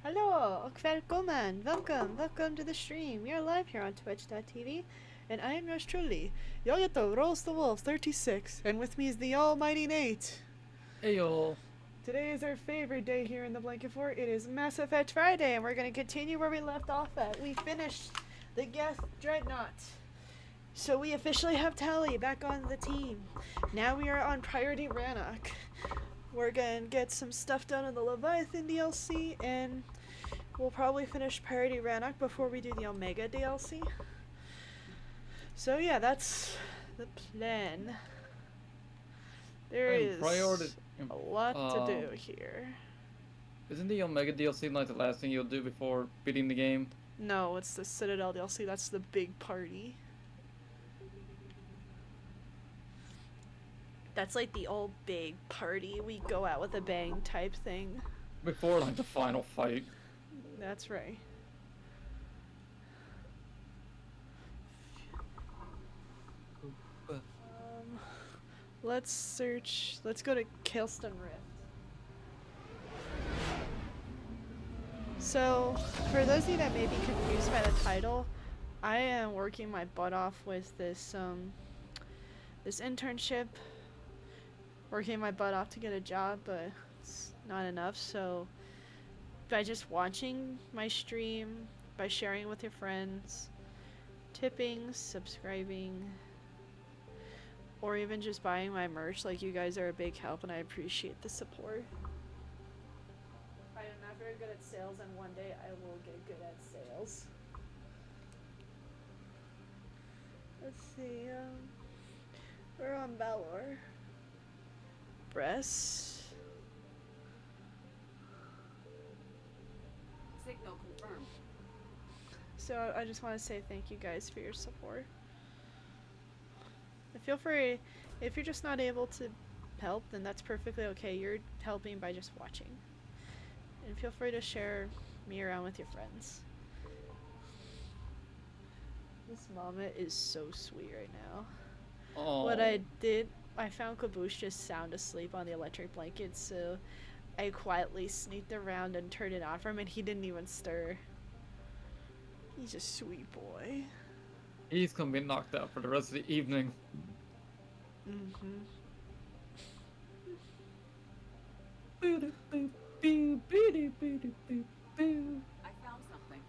Hello och välkommen! Welcome to the stream. We are live here on twitch.tv and I am yours truly, jag heter Rolls the Wolf 36 and with me is the almighty Nate. Hey y'all. Today is our favorite day here in the Blanket Fort. It is Mass Effect Friday and we're going to continue where we left off at. We finished the Geth Dreadnought. So we officially have Tali back on the team. Now we are on Priority Rannoch. We're gonna get some stuff done in the Leviathan DLC, and we'll probably finish Priority Rannoch before we do the Omega DLC. So yeah, that's the plan. There is a lot to do here. Isn't the Omega DLC like the last thing you'll do before beating the game? No, it's the Citadel DLC. That's the big party. That's like the old big party, we go out with a bang type thing. Before like the final fight. That's right. Let's search. Let's go to Kaelston Rift. So, for those of you that may be confused by the title, I am working my butt off with this this internship. Working my butt off to get a job, but it's not enough. So, by just watching my stream, by sharing with your friends, tipping, subscribing, or even just buying my merch, like, you guys are a big help and I appreciate the support. I am not very good at sales, and one day I will get good at sales. Let's see, we're on Balor. Press. Signal confirmed. So I just want to say thank you guys for your support. And feel free, if you're just not able to help, then that's perfectly okay. You're helping by just watching. And feel free to share me around with your friends. This mama is so sweet right now. Oh. What I did, I found Caboose just sound asleep on the electric blanket, so I quietly sneaked around and turned it on for him, and he didn't even stir. He's a sweet boy. He's gonna be knocked out for the rest of the evening. Mm-hmm. I found something.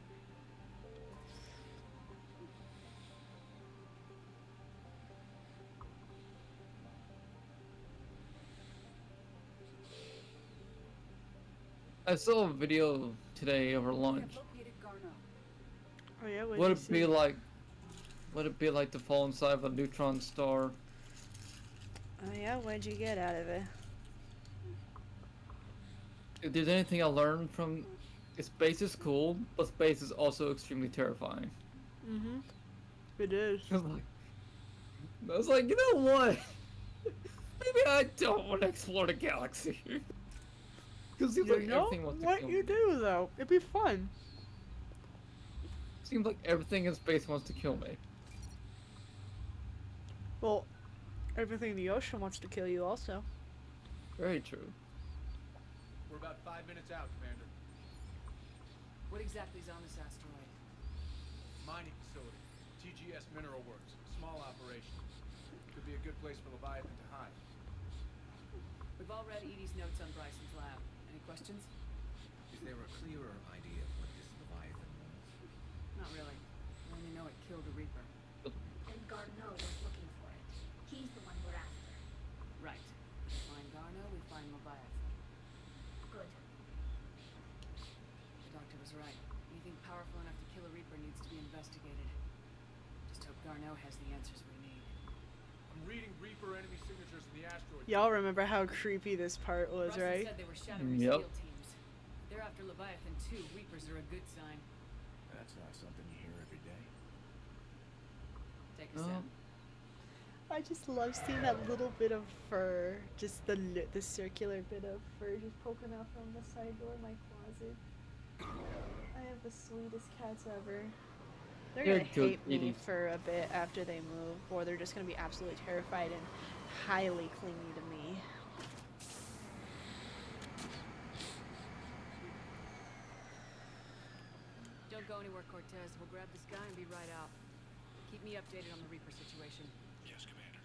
I saw a video today over lunch. Oh yeah, Would it be like to fall inside of a neutron star? Oh yeah, what'd you get out of it? If there's anything I learned from space is cool, but space is also extremely terrifying. Mm-hmm. It is. I was like, you know what? Maybe I don't want to explore the galaxy. Because seems like everything wants to what kill you me. do though? It'd be fun. Seems like everything in space wants to kill me. Well, everything in the ocean wants to kill you also. Very true. We're about 5 minutes out, Commander. What exactly is on this asteroid? Mining facility. TGS Mineral Works. Small operation. Could be a good place for Leviathan to hide. We've all read Edie's notes on Bryson's lab. Any questions? Is there a clearer idea of what this Leviathan was? Not really. We only know it killed a Reaper. And Garneau was looking for it. He's the one we're after. Right. We find Garneau, we find Leviathan. Good. The doctor was right. Anything powerful enough to kill a Reaper needs to be investigated. Just hope Garneau has the answers we need. I'm reading Reaper enemy signatures in the asteroid. Y'all remember how creepy this part was, Bryson right? said they were shattering Yep. steel teams. They're after Leviathan too. Reapers are a good sign. That's not something you hear every day. Take us in. I just love seeing that little bit of fur, just the circular bit of fur just poking out from the side door of my closet. I have the sweetest cats ever. They're You're gonna good, hate me Edie. for a bit after they move, or they're just gonna be absolutely terrified and highly clingy to me. go anywhere, Cortez. We'll grab this guy and be right out. Keep me updated on the Reaper situation. Yes, Commander.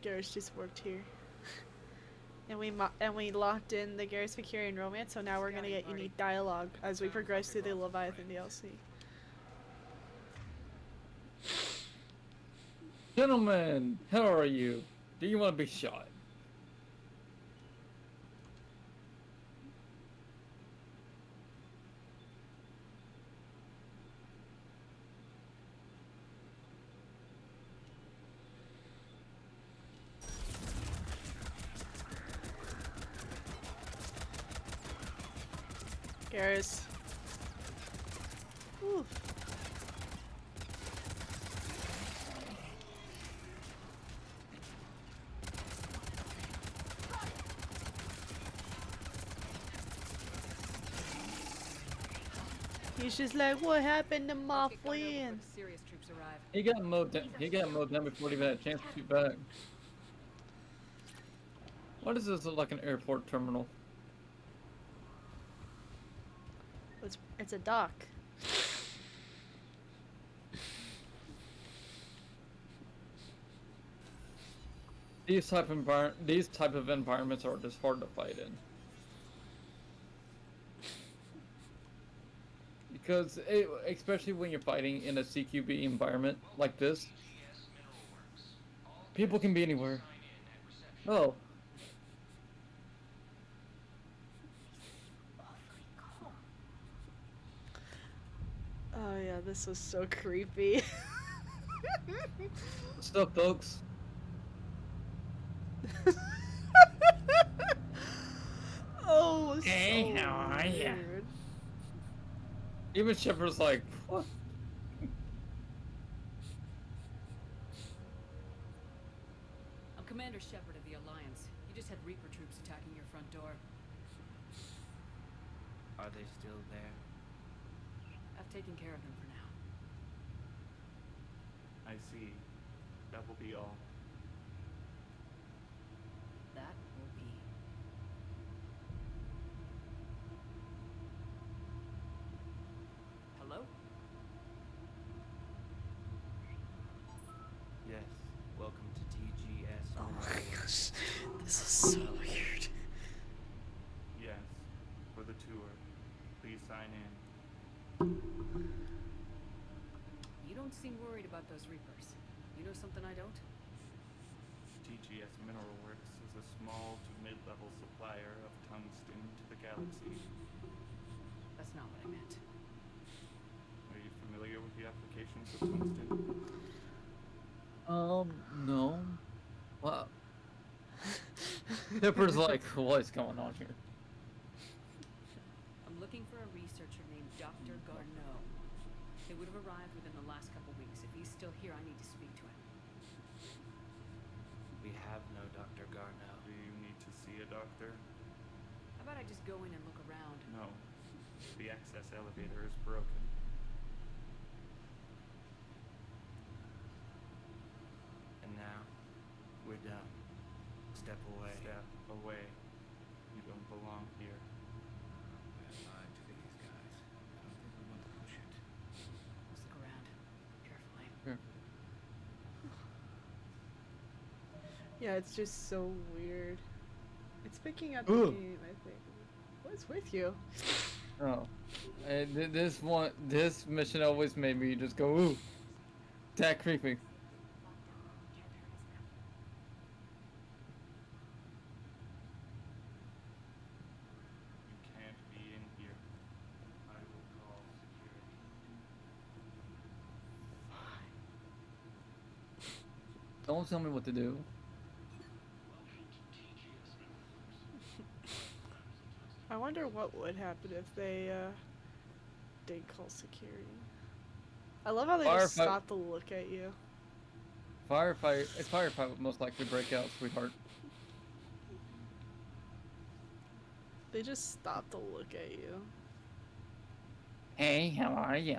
Garrus just worked here. And we locked in the Garrus Vicarian romance, so now we're gonna get unique dialogue as we progress through the Leviathan DLC. Gentlemen, how are you? Do you want to be shot? Garrus. Ooh. He's just like, what happened to my Let's get Garneau before friend? the serious troops arrive. He got mowed down. He got mowed down before he even had a chance to shoot back. Why does this look like an airport terminal? It's a dock. These type of environments are just hard to fight in. Because especially when you're fighting in a CQB environment like this, people can be anywhere. Oh, Oh yeah, this was so creepy. what's up, folks? Oh, Hey, so how are ya? weird. Even Shepard's like, what? I'm Commander Shepard of the Alliance. You just had Reaper troops attacking your front door. Are they still there? I've taken care of them for now. I see. That will be all. That will be. Hello? Yes. Welcome to TGS. Oh my gosh, this is so weird. Yes. For the tour. Please sign in. You don't seem worried about those Reapers. You know something I don't? TGS Mineral Works is a small to mid-level supplier of tungsten to the galaxy. That's not what I meant. Are you familiar with the applications of tungsten? No. Wow. Shepard's like, what's going on here? I'm looking for a researcher named Dr. Garneau. They would have arrived within the last couple weeks. If he's still here, I need to speak to him. We have no Dr. Garneau. Do you need to see a doctor? How about I just go in and look around? No. The access elevator is broken. And now, we're done. Step away. Step away. You don't belong here. Bad line to these guys. I don't think we want to push it. Let's look around. Carefully. Yeah, it's just so weird. It's picking up Ooh. the game, I think. What's with you? Oh, and this mission always made me just go, ooh, that creepy. You can't be in here. I will call security. Don't tell me what to do. I wonder what would happen if they did call security. I love how they just Firefight- stop to look at you. A firefight would most likely break out, sweetheart. They just stop to look at you. Hey, how are you?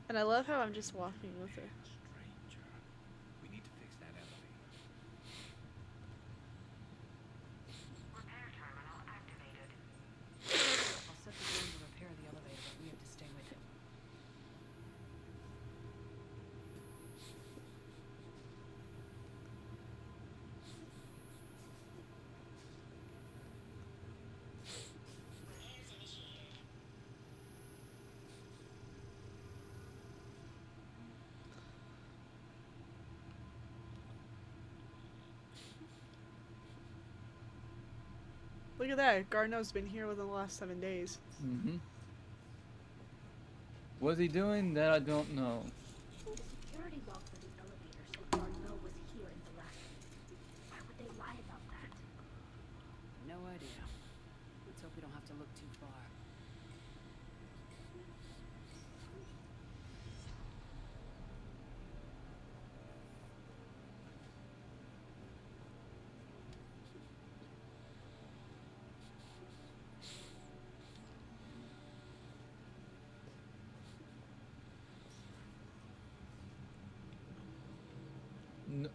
And I love how I'm just walking with her. Stranger. We need Look at that. Garneau's been here within the last 7 days. Mm-hmm. What's he doing? That I don't know. The security log for the elevator said Garneau was here in the last week. Why would they lie about that? No idea. Let's hope we don't have to look too far. N-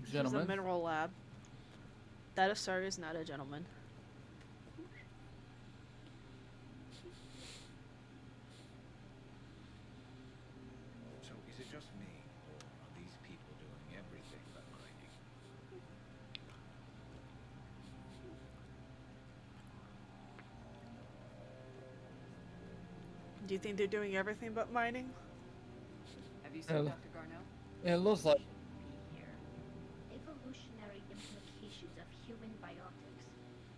This is a Gentlemen. mineral lab. That Asari is not a gentleman. So is it just me, or are these people doing everything but mining? Do you think they're doing everything but mining? Have you seen Hello. Dr. Garneau? It looks like. Here. Evolutionary implications of human biotics.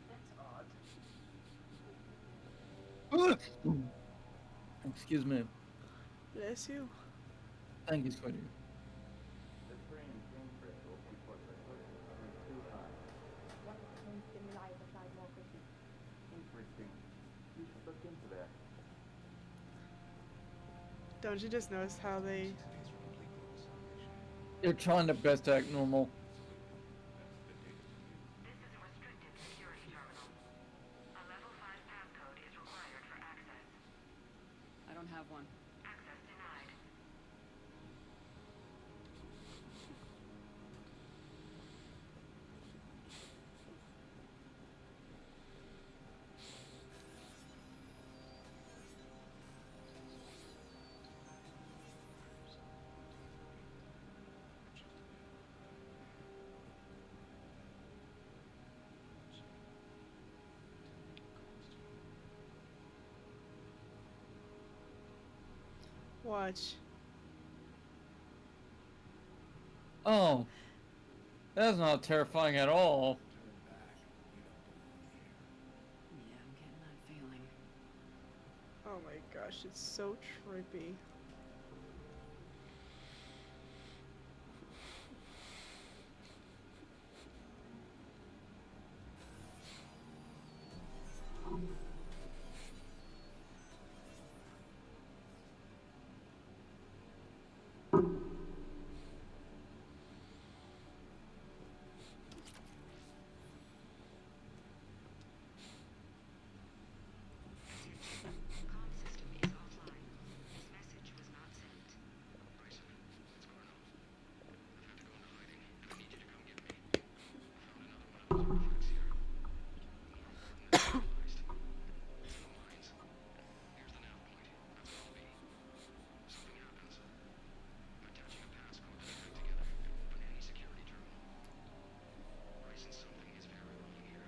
That's odd. Excuse me. Bless you. Thank you, Squiddy. Don't you just notice how they... These are complete hallucination. They're trying their best to act normal. This is a restricted security terminal. A level 5 passcode is required for access. I don't have one. Access denied. Watch. Oh. That's not terrifying at all. Turn back. You don't belong here. Yeah, I'm getting that feeling. Oh my gosh, it's so trippy. Comm system is offline. This message was not sent. Bryson, it's Garneau. I've had to go into hiding. I need you to come get me. I found another one of those artifacts here. More than it's in the mines. Here's the nav point. That's where I'll be. Something happens. I'm attaching a passcode that I put together to open any security terminal. Bryson, something is very wrong here.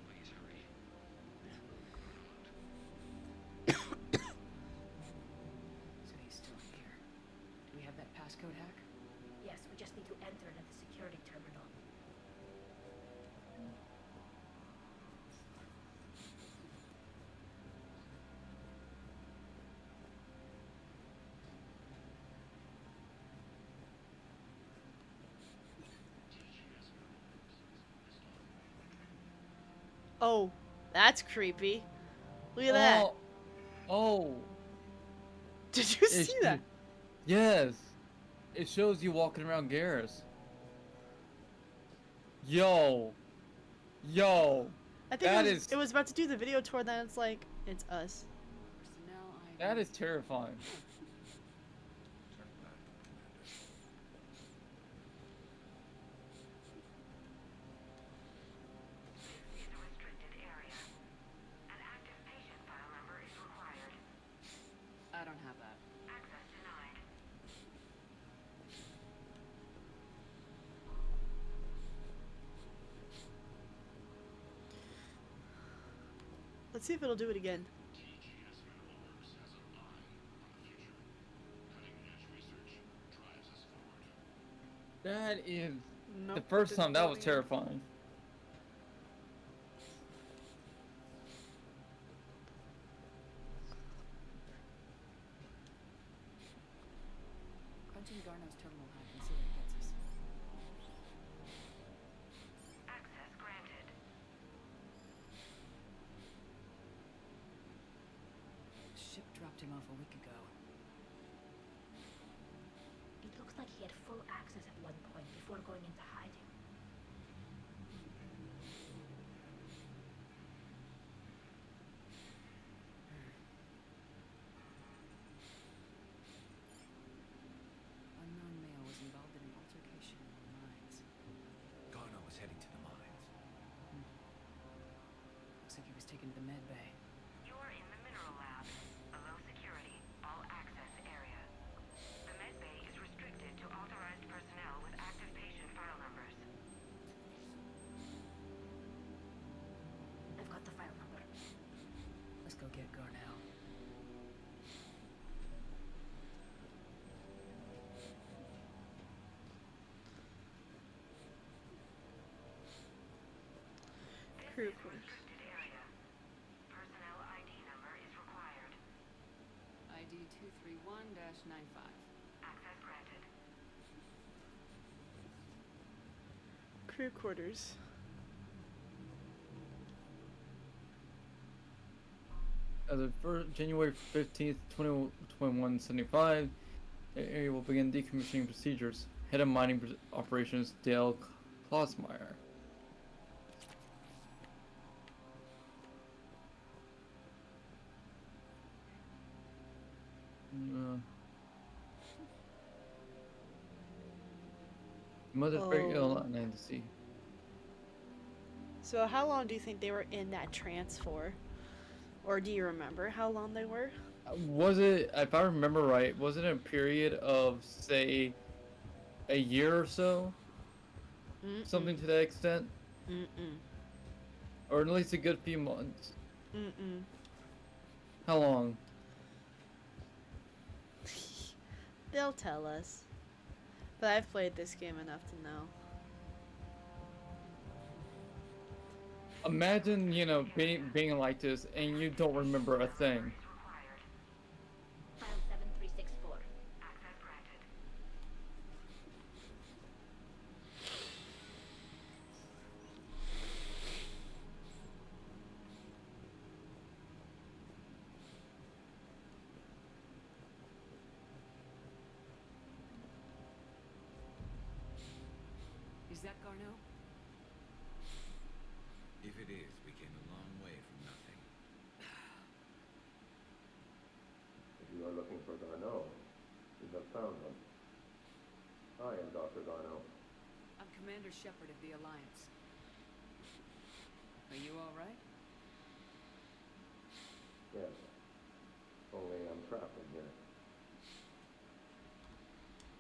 Please hurry. So he's still here. Do we have that passcode hack? Yes, we just need to enter it at the security terminal. Oh, that's creepy. Look at that. Oh. Oh. Did you It see that? sh- Yes. It shows you walking around Garrus. Yo. Yo. I think that it was, is- it was about to do the video tour, then it's like, it's us. Personnel ID. That is terrifying. Turn back, Commander. This is a restricted area. An active patient file number is required. I don't have that. Access denied. Let's see if it'll do it again. TGS Mineral Works has an eye on the future. Cutting-edge research drives us forward. That is Nope, the first didn't time that do it was again. terrifying. Punching Garno's terminal high considered gets us. Access granted. The ship dropped him off a week ago. It looks like he had full access at one point before going into hiding. Unknown male was involved in an altercation in the mines. Garno was heading to the mines. Looks like he was taken to the med bay. You are in the mineral lab, a low security, all access area. The med bay is restricted to authorized personnel with active patient file numbers. I've got the file number. Let's go get Garnell. Crew This is quarters. restricted area. Personnel ID number is required. ID 231-95. Access granted. Crew quarters. As of January 15th, 2175, the area will begin decommissioning procedures. Head of mining operations, Dale Klossmeyer. Mother's very ill at 9 to see. So how long do you think they were in that trance for? Or do you remember how long they were? Was it, if I remember right, was it a period of, say, a year or so? Mm-mm. Something to that extent? Mm-mm. Or at least a good few months? Mm-mm. How long? They'll tell us. But I've played this game enough to know. Imagine, you know, being like this and you don't remember a thing. Is required. File 7364. Access granted. Is that Garno? If it is, we came a long way from nothing. If you are looking for Garneau, you have found him. I am Dr. Garneau. I'm Commander Shepard of the Alliance. Are you alright? Yes. Only I'm trapped in here.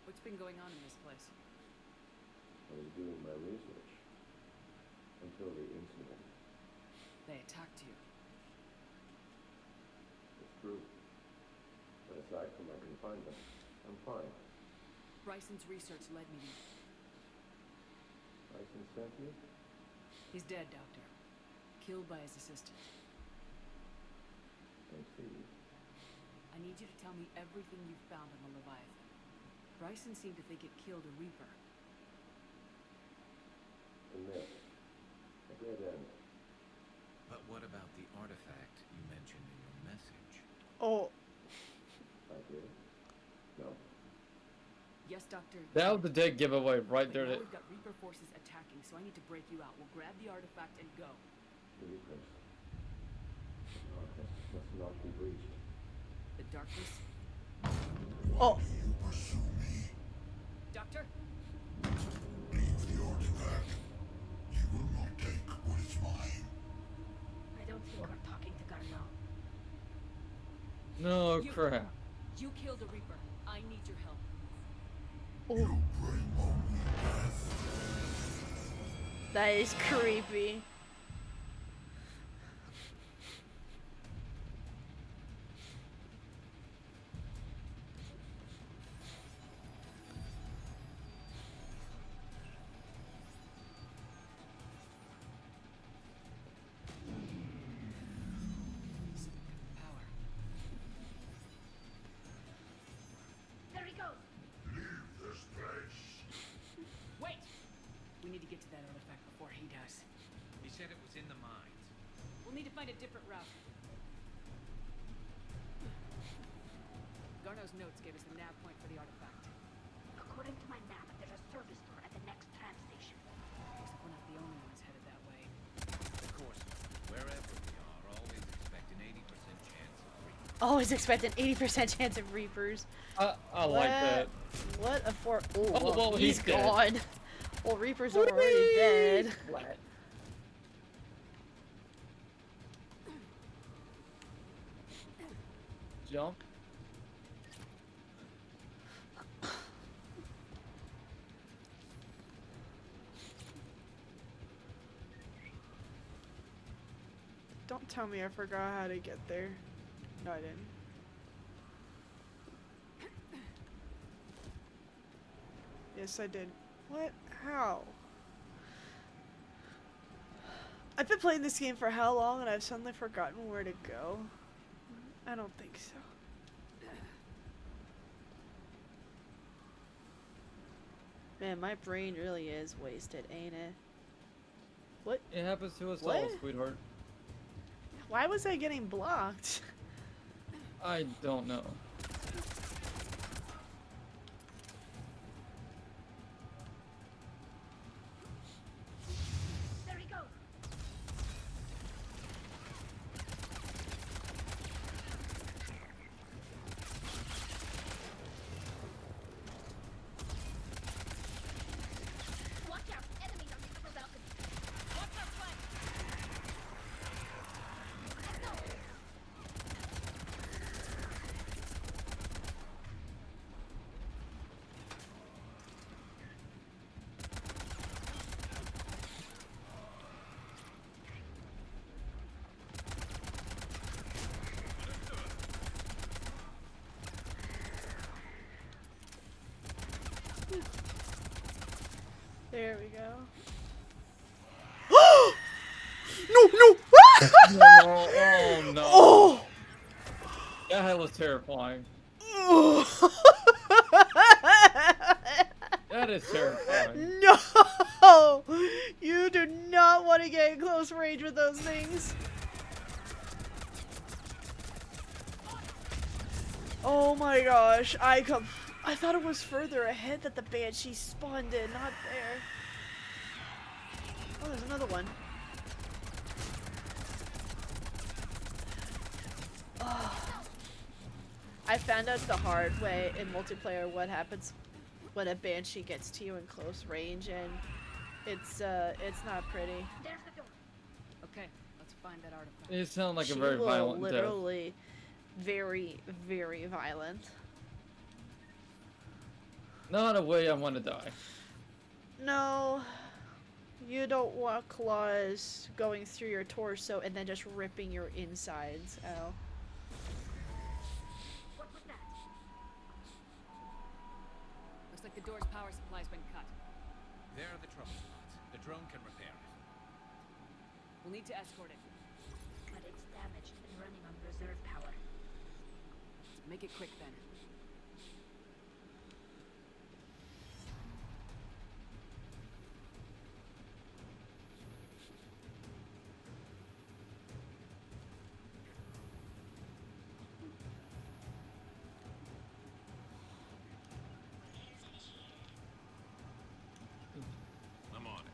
What's been going on in this place? I was doing my research. Until the incident. They attacked you. It's true. But aside from my confinement, I'm fine. Bryson's research led me to you. Bryson sent you? He's dead, Doctor. Killed by his assistant. I see. I need you to tell me everything you've found on the Leviathan. Bryson seemed to think it killed a Reaper. A myth. A dead end. But what about the artifact you mentioned in your message? Oh, I did. No. Yes, Doctor. That was the dead giveaway right But there. now we've got Reaper forces attacking, so I need to break you out. We'll grab the artifact and go. The Reapers. The darkness must not be breached. The darkness. oh, Doctor? I don't think we're talking to Garneau. No You- crap. You killed a Reaper. I need your help. that is creepy. Power. There he goes! that artifact before he does. He said it was in the mines. We'll need to find a different route. Garneau's notes gave us the nav point for the artifact. According to my map, there's a service door at the next tram station. Looks like we're not the only ones headed that way. Of course, wherever we are, always expect an 80% chance of reaching. Always expect an 80% chance of Reapers. I like that. What a for. Ooh, Oh, well, he's he's dead. gone. Well, Reapers are already dead. Flat. Jump. Don't tell me I forgot how to get there. No, I didn't. Yes, I did. What? How? I've been playing this game for how long and I've suddenly forgotten where to go? I don't think so. Man, my brain really is wasted, ain't it? What? It happens to us all, What? sweetheart. Why was I getting blocked? I don't know. There he goes. Watch out! Enemies on the upper balcony. Watch our flank. Let's go. There we go. No, no! No, oh no. Oh! That was terrifying. That is terrifying. No! You do not want to get in close range with those things. Oh my gosh, I thought it was further ahead that the Banshee spawned in, not there. Oh, there's another one. Oh. I found out the hard way in multiplayer what happens when a Banshee gets to you in close range, and it's not pretty. There's the door. Okay, let's find that artifact. It sounded like She a very will violent death. literally very, very violent. Not a way I want to die. No, you don't want claws going through your torso and then just ripping your insides out. What was that? Looks like the door's power supply's been cut. There are the trouble spots. The drone can repair it. We'll need to escort it. But it's damaged and running on reserve power. Make it quick then. I'm on it.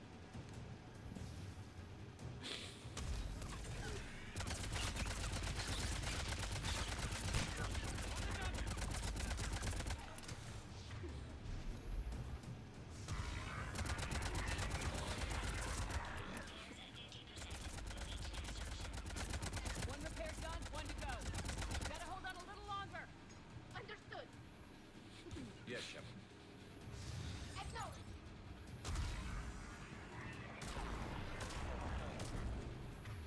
One repair done, one to go. Gotta hold on a little longer. Understood. Yes, Shepard. Acknowledged.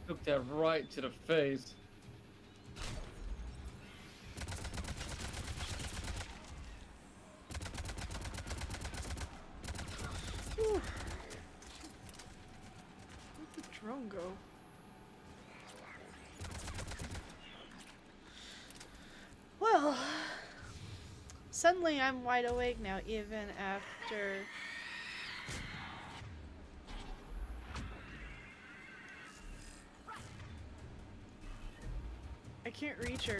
Took that right to the face. Whew. Where'd the drone go? Well, suddenly I'm wide awake now, even after can't reach her.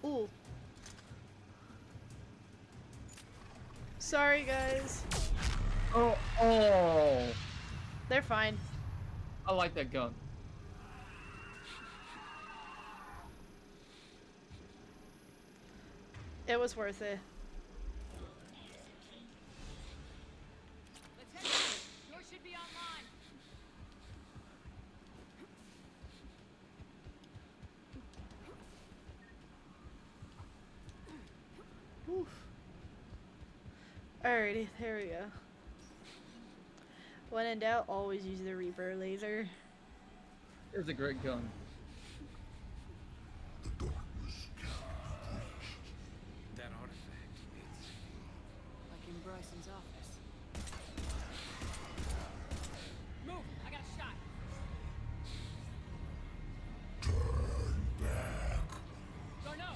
Ooh. Sorry, guys. Oh, oh! They're fine. I like that gun. It was worth it. Let's head. Door should be online. Oof. Alrighty, there we go. When in doubt, always use the Reaper laser. It's a great gun. That artifact, it's... Like in Bryson's office. Move! I got a shot. Garneau!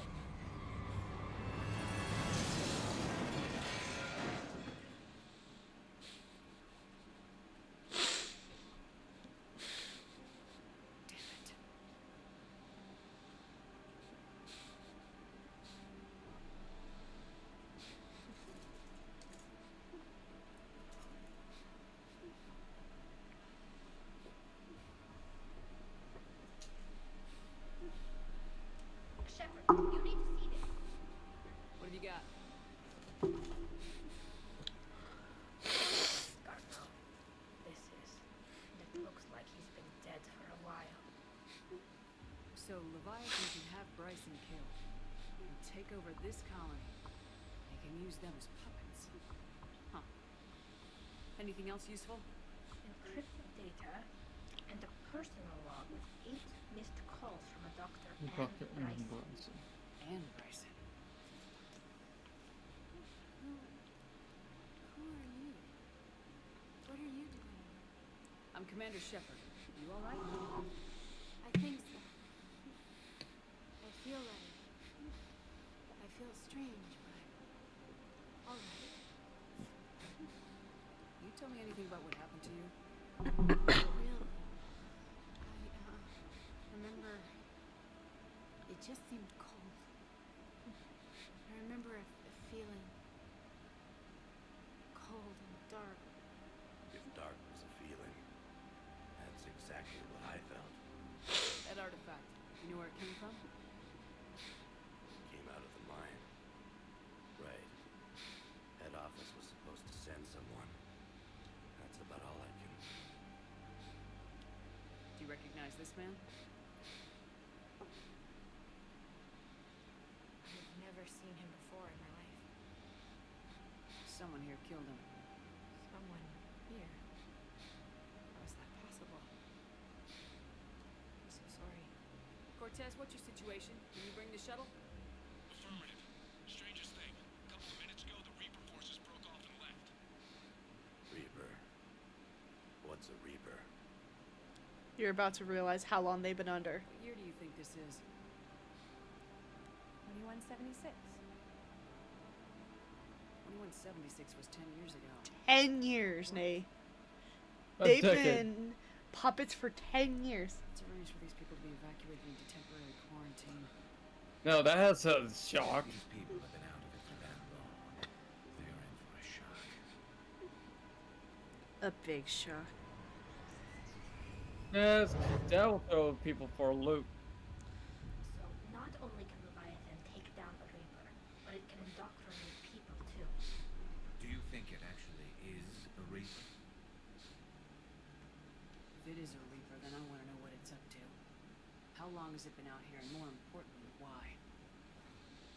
Damn it. Shepard, you need to see this. What have you got? Garneau. This is. And it looks like he's been dead for a while. So Leviathan can have Bryson killed and take over this colony. They can use them as puppets. Huh. Anything else useful? Encrypted data and a personal log with 8 missed calls from a doctor Dr. and Aaron Bryson. Bryson. And Bryson. Who are you? What are you doing here? I'm Commander Shepard. You alright? I think so. I feel like I feel strange, but alright. You tell me anything about what happened to you? Really. I remember it just seemed cold. I remember a feeling cold and dark. If dark was a feeling, that's exactly what I felt. That artifact. You know where it came from? Came out of the mine. Right. Head office was supposed to send someone. That's about all I can... Do you recognize this man? I've never seen him before in my life. Someone here killed him. Someone here. How is that possible? I'm so sorry. Cortez, what's your situation? Can you bring the shuttle? Affirmative. Strangest thing. A couple of minutes ago, the Reaper forces broke off and left. Reaper. What's a Reaper? You're about to realize how long they've been under. What year do you think this is? 2176. 2176 was 10 years ago. 10 years, Nay. A They've decade. been puppets for 10 years. It's arranged for these people to be evacuated into temporary quarantine. No, that's a shock. These people have been out of it for that long. They're in for a shock. A big shock. Yes, that will throw people for a loop. So not only can Leviathan take down a Reaper, but it can indoctrinate people too. Do you think it actually is a Reaper? If it is a Reaper, then I want to know what it's up to. How long has it been out here, and more importantly, why?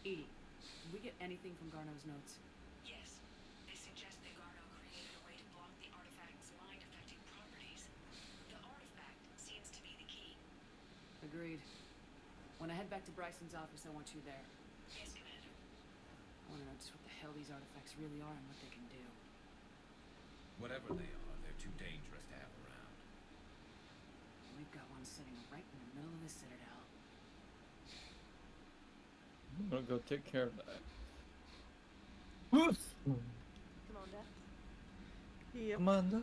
Edie, did we get anything from Garneau's notes? Yes. They suggest that Garneau created a way to block the artifact's mind-affecting properties. The artifact seems to be the key. Agreed. When I head back to Bryson's office, I want you there. Yes, Commander. I want to know just what the hell these artifacts really are and what they can do. Whatever they are, they're too dangerous to have around. We've got one sitting right in the middle of the Citadel. I'm gonna go take care of that. Commander? Yep. Commander.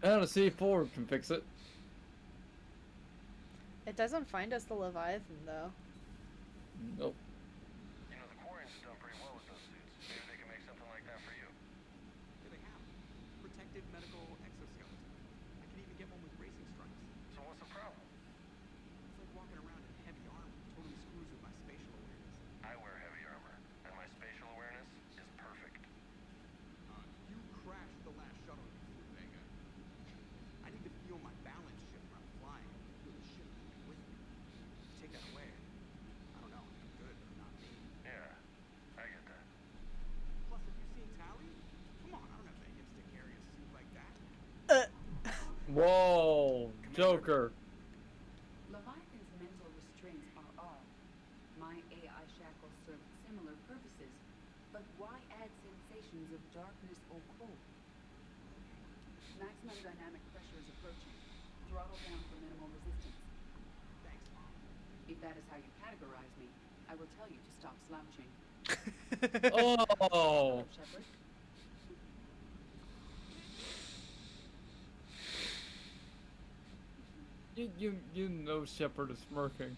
And a C4 can fix it. It doesn't find us the Leviathan though. Nope. You know, the Quarians have done pretty well with those suits. Maybe they can make something like that for you. Here they have. Protective medical exoskeleton. I can even get one with racing stripes. So what's the problem? It's like walking around in heavy armor. Totally screws with my spatial awareness. I wear heavy armor, and my spatial awareness is perfect. You crashed the last shuttle you flew, Vega. I need to feel my balance shift when I'm flying. Feel the ship moving with me. Take that away. I don't know. I'm good, but not me. Yeah, I get that. Plus, have you seen Tally? Come on, I don't have the hips to carry a suit like that. Whoa, Joker. Leviathan's mental restraints are odd. My AI shackles serve similar purposes, but why add sensations of darkness or cold? Maximum dynamic pressure is approaching. Throttle down for minimal resistance. Thanks, Mom. If that is how you categorize me, I will tell you to stop slouching. Oh. Shepard? You know Shepard is smirking.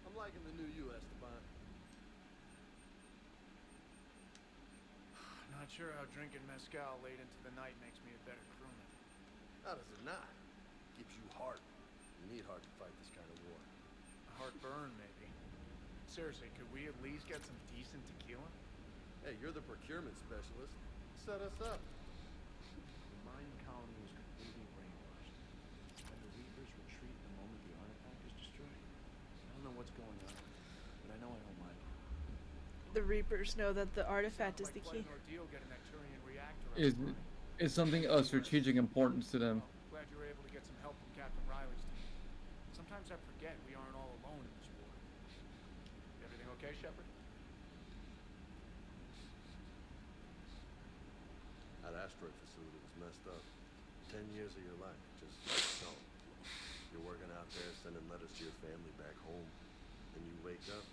I'm liking the new you, Esteban. Not sure how drinking mezcal late into the night makes me a better crewman. How does it not? Gives you heart. You need heart to fight this kind of war. A heartburn, maybe. Seriously, could we at least get some decent tequila? Hey, you're the procurement specialist. Set us up. The mine colony is completely brainwashed. And the Reapers retreat the moment the artifact is destroyed. I don't know what's going on, but I know I don't like it. The Reapers know that the artifact is Sounds the like key. quite an ordeal getting that Turian reactor up Is and running. is something of strategic importance to them. Glad you were able to get some help from Captain Riley's team. Sometimes I forget we aren't all alone in this war. Everything okay, Shepard? That asteroid facility was messed up. 10 years of your life, just gone. You're working out there, sending letters to your family back home. Then you wake up,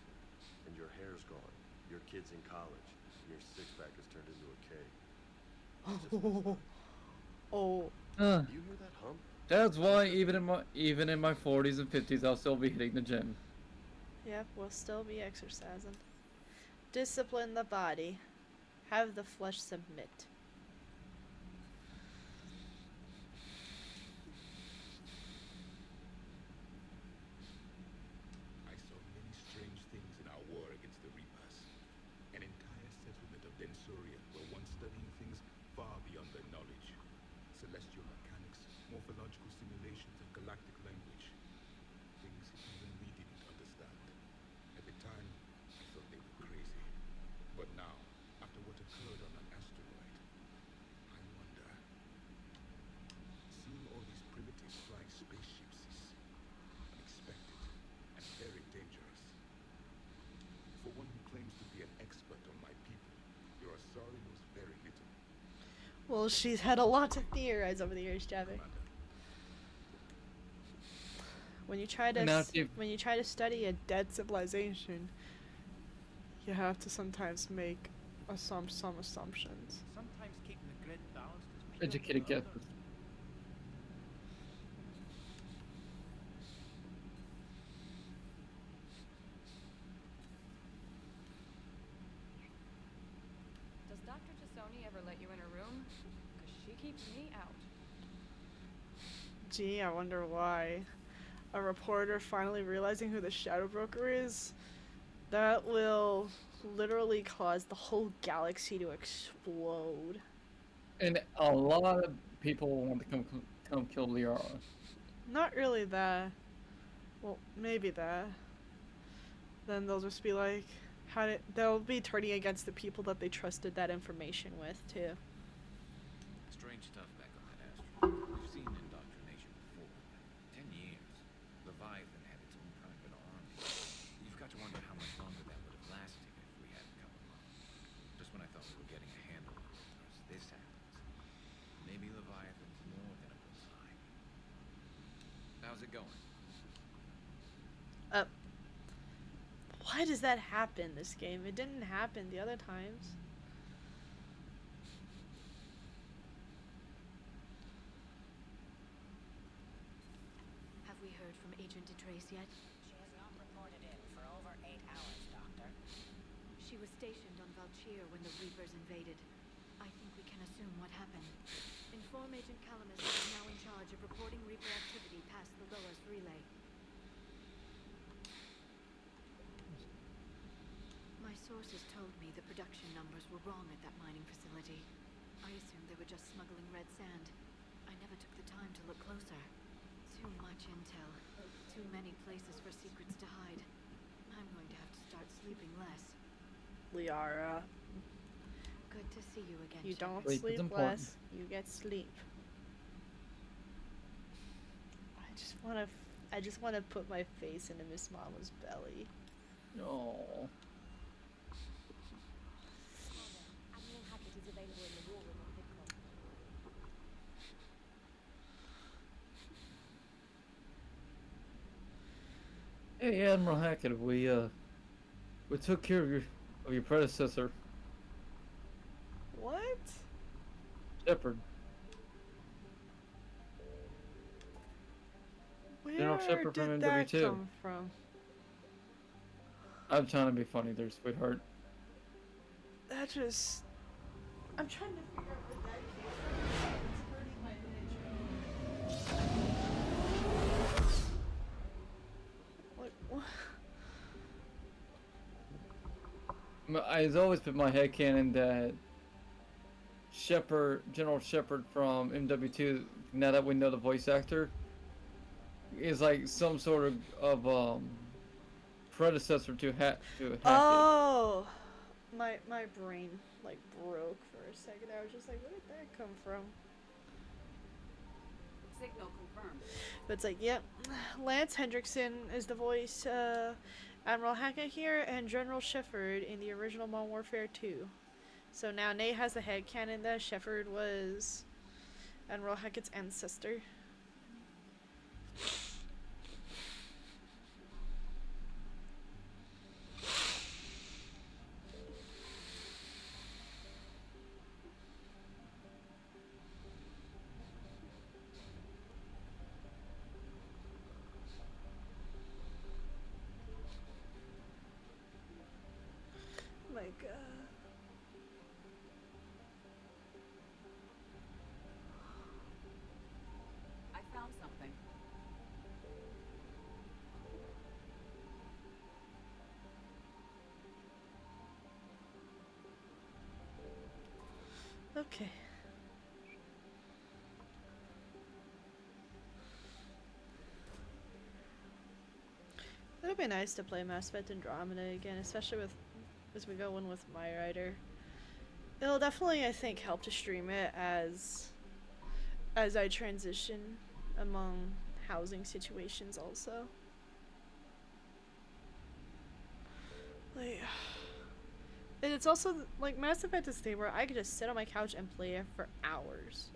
and your hair's gone. Your kid's in college. And your six-pack has turned into a K. It's just messed up. Oh. You hear that hump? That's why even in my 40s and 50s, I'll still be hitting the gym. Yep, we'll still be exercising. Discipline the body. Have the flesh submit. I saw many strange things in our war against the Reapers. An entire settlement of Densoria were once studying things far beyond their knowledge. Celestial mechanics, morphological simulations, and galactic language. Things even we didn't understand. At the time, I thought they were crazy. But now, after what occurred on an asteroid, I wonder. Seeing all these primitive flying spaceships is unexpected and very dangerous. For one who claims to be an expert on my people, your Asari knows very little. Well, she's had a lot to theorize over the years, Javi. When you try to And now if- when you try to study a dead civilization, you have to sometimes make some assumptions. Sometimes keeping the grid balanced is pure Educated for guesses. others. Does Dr. Tassoni ever let you in her room? Because she keeps me out. Gee, I wonder why. A reporter finally realizing who the Shadow Broker is? That will literally cause the whole galaxy to explode. And a lot of people want to come kill Liara. Not really that. Well, maybe that. Then they'll just be like, they'll be turning against the people that they trusted that information with, too. Strange stuff back on that asteroid. We've seen indoctrination before. 10 years. Leviathan had its own private army. You've got to wonder how much longer that would have lasted if we hadn't come along. Just when I thought going. Why does that happen this game? It didn't happen the other times. Have we heard from Agent DeTrace yet? She has not reported in for over 8 hours, Doctor. She was stationed on Valchir when the Reapers invaded. I think we can assume what happened. Inform Agent Calamus is now in charge of reporting Reaper activity past the Loas relay. My sources told me the production numbers were wrong at that mining facility. I assumed they were just smuggling red sand. I never took the time to look closer. Too much intel. Too many places for secrets to hide. I'm going to have to start sleeping less. Liara, Good to see you again. you don't Sleep is sleep important. less, you get sleep. I just wanna put my face into Miss Mama's belly. Oh. Admiral Hackett is available in the war room on Vidcon. Hey, Admiral Hackett, we took care of your predecessor, What? Shepard. Where General Shepard from did that MW2. come from? I'm trying to be funny there, sweetheart. That just... I'm trying to figure out where that came from. It's hurting my miniature. What? It's always been my headcanon that General Shepard from MW2, now that we know the voice actor, is like some sort of predecessor to Hackett. Oh! My brain, like, broke for a second. I was just like, where did that come from? Signal confirmed. But it's like, yep, Lance Hendrickson is the voice, Admiral Hackett here, and General Shepard in the original Modern Warfare 2. So now Nate has the headcanon that Shepard was Admiral Hackett's ancestor. My God. I found something. Okay. It'll be nice to play Mass Effect Andromeda again, especially as we go in with my writer. It'll definitely, I think, help to stream it as I transition among housing situations also. Like, and it's also like Mass Effect is a thing where I could just sit on my couch and play it for hours.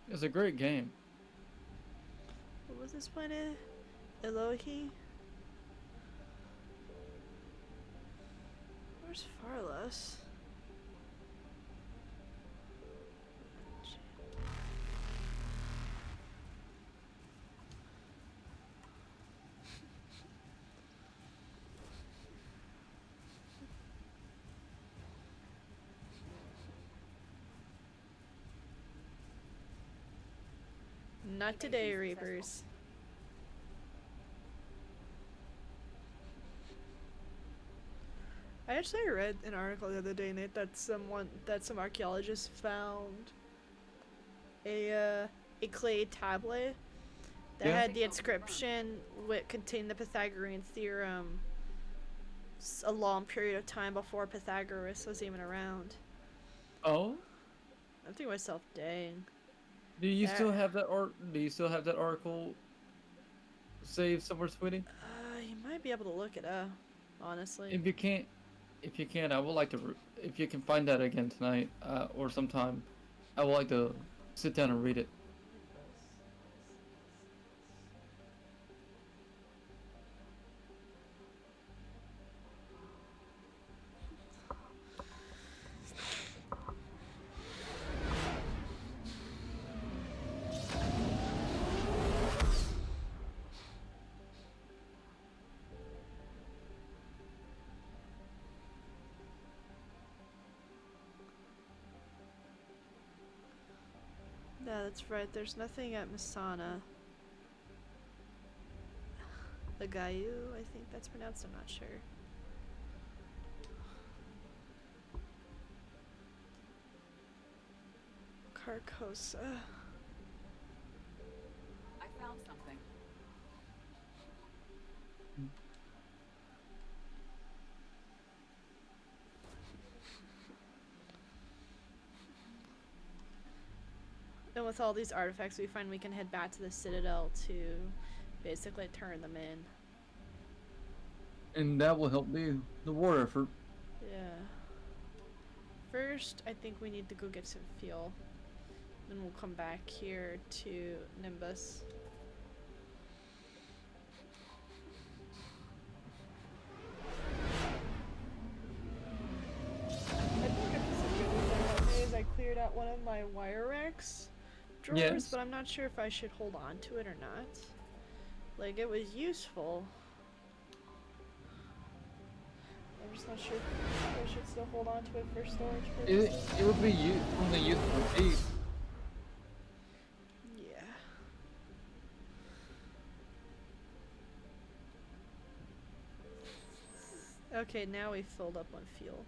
It's a great game. What was this planet? Elohi? Where's Farless? Not today, Reapers. I actually read an article the other day, Nate, that some archaeologists found a clay tablet that had the inscription contained the Pythagorean theorem a long period of time before Pythagoras was even around. Oh? I'm thinking to myself, dang. Do you still have that Do you still have that article saved somewhere, sweetie? You might be able to look it up, honestly. If you can't, I would like to. If you can find that again tonight or sometime, I would like to sit down and read it. Yeah, that's right. There's nothing at Masana. The Gayu, I think that's pronounced. I'm not sure. Carcosa. I found something. And with all these artifacts we find, we can head back to the Citadel to basically turn them in. And that will help the war effort. Yeah. First, I think we need to go get some fuel. Then we'll come back here to Nimbus. I think a piece of good news I got is I cleared out one of my wire racks drawers, Yes. but I'm not sure if I should hold on to it or not. Like, it was useful. I'm just not sure if I should still hold on to it for storage purposes. It would be only useful for me. Yeah. Okay, now we filled up on fuel.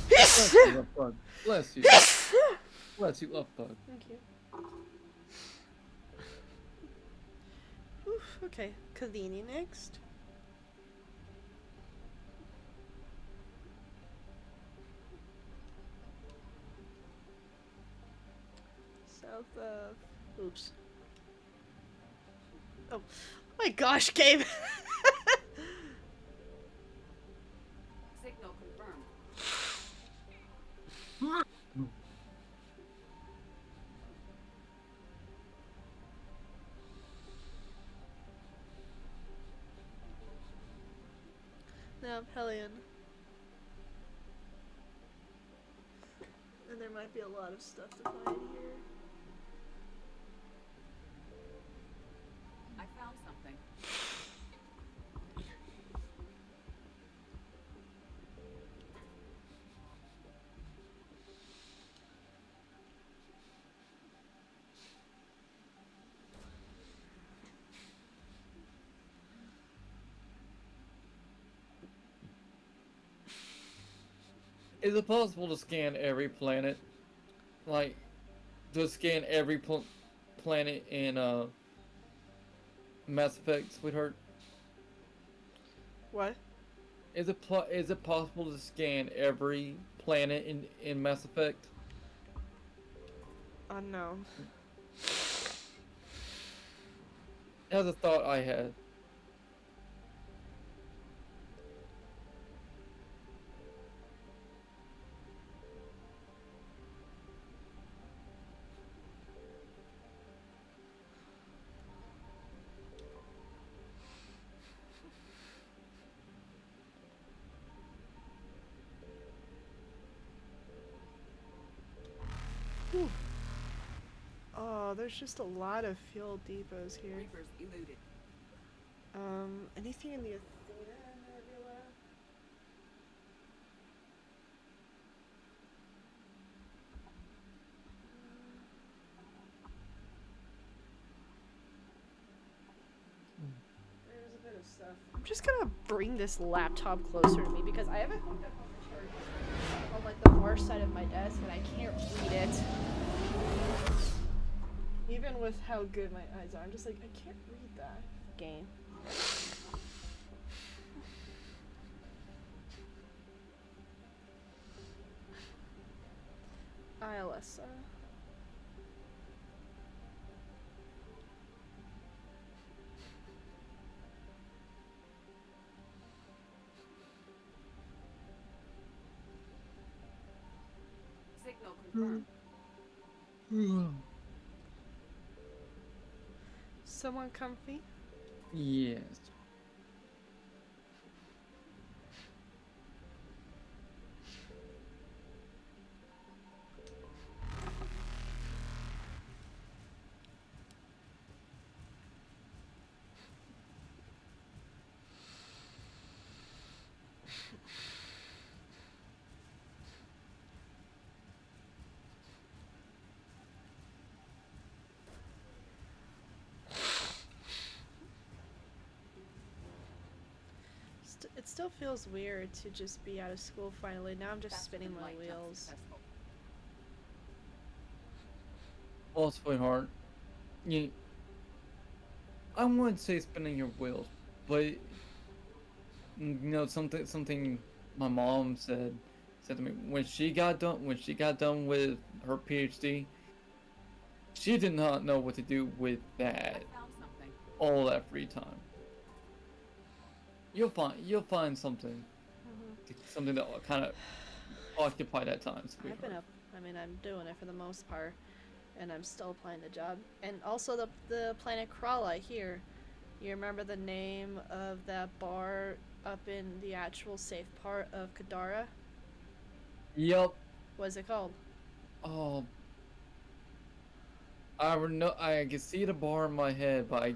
Bless you, love bug. Bless you. Bless you, love bug. Thank you. Oof, okay. Kavini next. South of... Oops. Oh my gosh, Gabe! Signal confirmed. Now, Hellion. And there might be a lot of stuff to find here. I found something. Is it possible to scan every planet? Like, to scan every planet in Mass Effect, sweetheart? What? Is it possible to scan every planet in Mass Effect? Unknown. That's a thought I had. Whew. Oh, there's just a lot of fuel depots here. Reapers eluded. Anything in the Athena Nebula? There's a bit of stuff. I'm just gonna bring this laptop closer to me because I have it hooked up on the charger on like the far side of my desk and I can't read it. Even with how good my eyes are, I'm just like, I can't read that game. Ialessa. confirmed. Someone comfy? Yes. It still feels weird to just be out of school finally. Now I'm just That's spinning been my light jump wheels. successful. Well, sweetheart, you, I wouldn't say spinning your wheels, but something my mom said to me when she got done with her PhD. She did not know what to do with that I found something. all that free time. You'll find something that will kind of occupy that time, I've sweetheart. been up. I mean, I'm doing it for the most part, and I'm still applying the job. And also the planet Krala here. You remember the name of that bar up in the actual safe part of Kadara? Yup. What's it called? Oh, I can see the bar in my head, but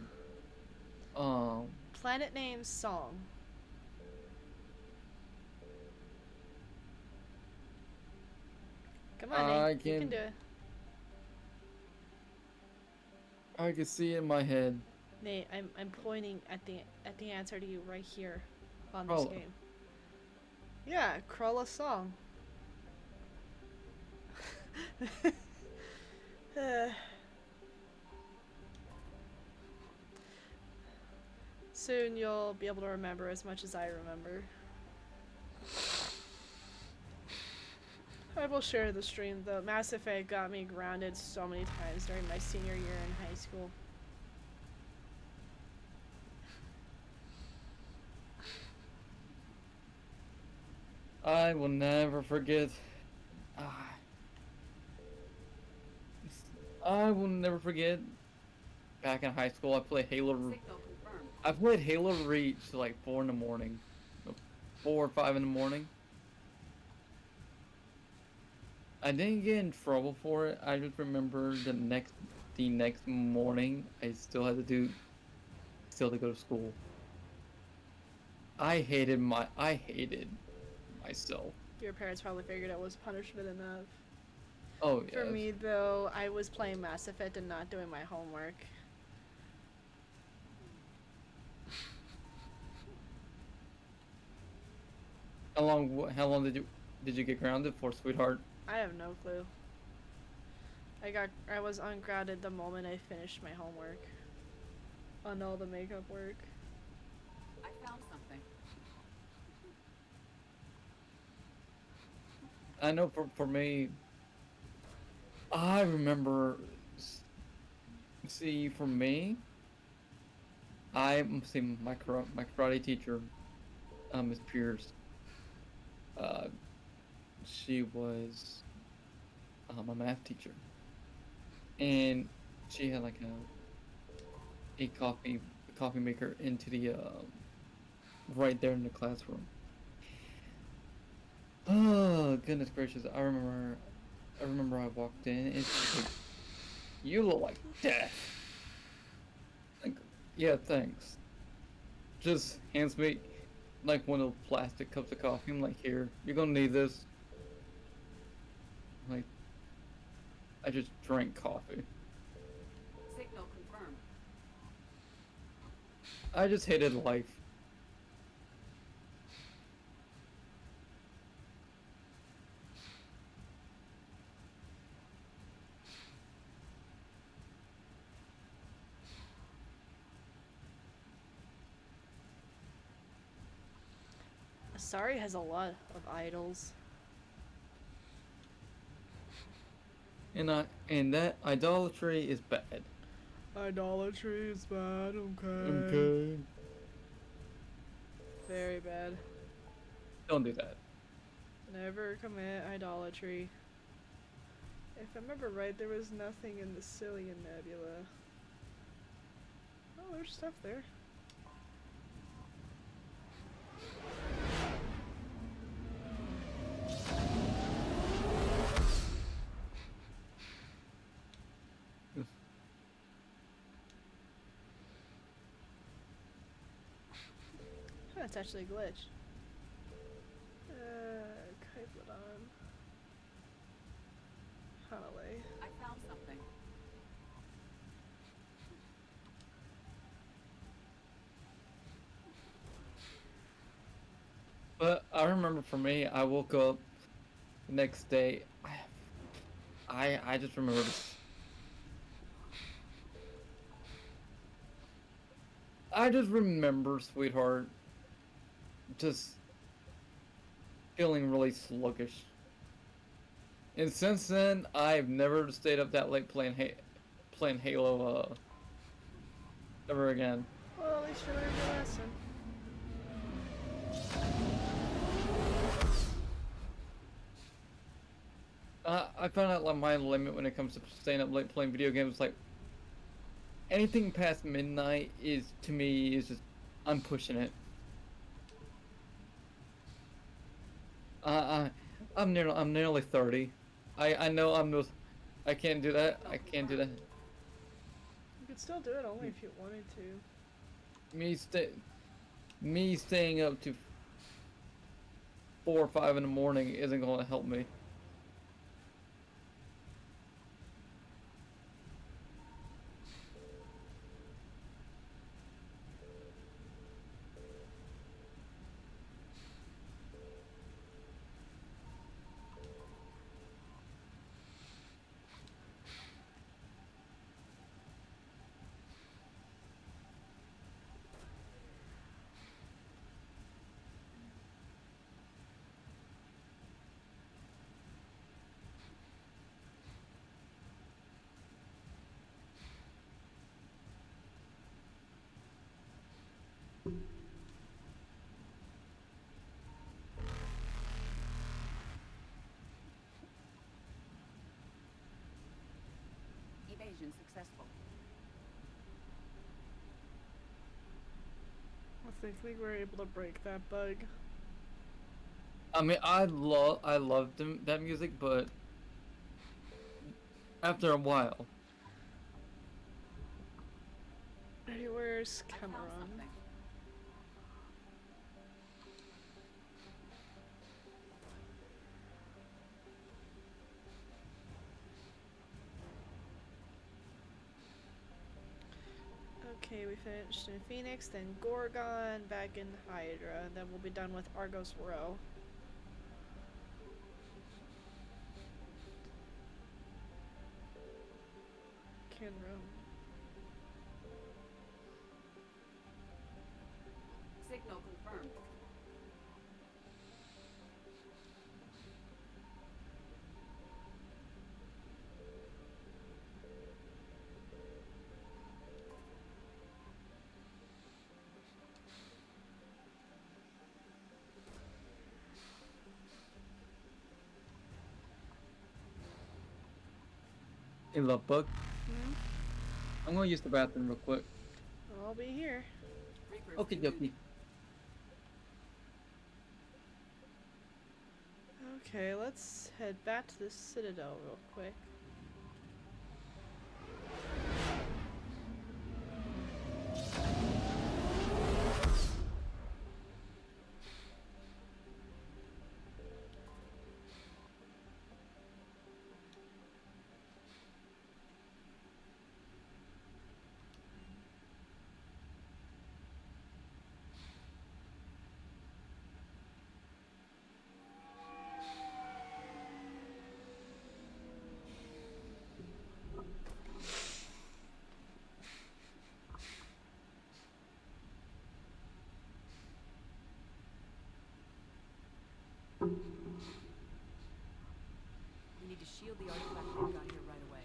Planet name song. Come on, Nate. You can do it. I can see it in my head. Nate, I'm pointing at the answer to you right here on this Krala. game. Yeah, Krala song. Soon you'll be able to remember as much as I remember. I will share the stream though. Mass Effect got me grounded so many times during my senior year in high school. I will never forget. I will never forget. Back in high school, I played Halo. Signal confirmed. I played Halo Reach till like 4 in the morning, 4 or 5 in the morning. I didn't get in trouble for it. I just remember the next morning, I still had to go to school. I hated myself. Your parents probably figured it was punishment enough. Oh For yeah. me though, I was playing Mass Effect and not doing my homework. How long did you get grounded for, sweetheart? I have no clue. I was ungrounded the moment I finished my homework. On all the makeup work. I found something. I know for me, I remember. See, for me, my karate teacher, Miss Pierce. She was my math teacher, and she had like a coffee maker into the right there in the classroom. Oh goodness gracious! I remember I walked in and she's like, "You look like death." Like, yeah, thanks. Just hands me like one of those plastic cups of coffee. I'm like, "Here, you're gonna need this." Like, I just drank coffee. Signal confirmed. I just hated life. Asari has a lot of idols. And that idolatry is bad. Idolatry is bad, okay. Okay. Very bad. Don't do that. Never commit idolatry. If I remember right, there was nothing in the Cillian Nebula. Oh, there's stuff there. That's actually a glitch. Kyplodon. Hanalei. I found something. But I remember for me, I woke up the next day. I just remember this. I just remember, sweetheart, just feeling really sluggish. And since then, I've never stayed up that late playing Halo, ever again. Well, at least you learned your lesson. I found out like my limit when it comes to staying up late playing video games. Like anything past midnight is to me is just I'm pushing it. I'm nearly 30. I know I can't do that. I can't do that. You could still do it only if you wanted to. Me staying up to 4 or 5 in the morning isn't going to help me. Evasion successful. I think we were able to break that bug. I mean, I loved that music, but after a while. Hey, where's Cameron? Okay, we finished in Phoenix, then Gorgon, back in Hydra, and then we'll be done with Argos Row. Kinro. Signal confirmed. Hey, love bug. Hmm? I'm gonna use the bathroom real quick. I'll be here. Okay, dokie. Okay, let's head back to the Citadel real quick. We need to shield the artifact they've got here right away.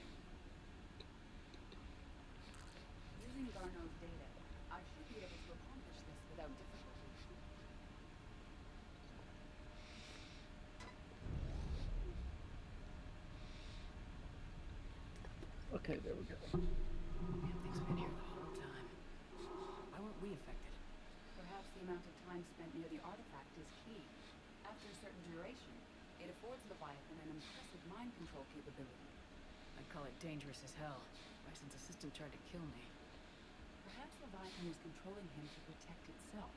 Using Garneau's data, I should be able to accomplish this without difficulty. Okay, there we go. Damn thing's been here the whole time. Why weren't we affected? Perhaps the amount of time spent near the artifact is key. After a certain duration, it affords Leviathan an impressive mind control capability. I'd call it dangerous as hell. Bison's assistant tried to kill me. Perhaps Leviathan was controlling him to protect itself,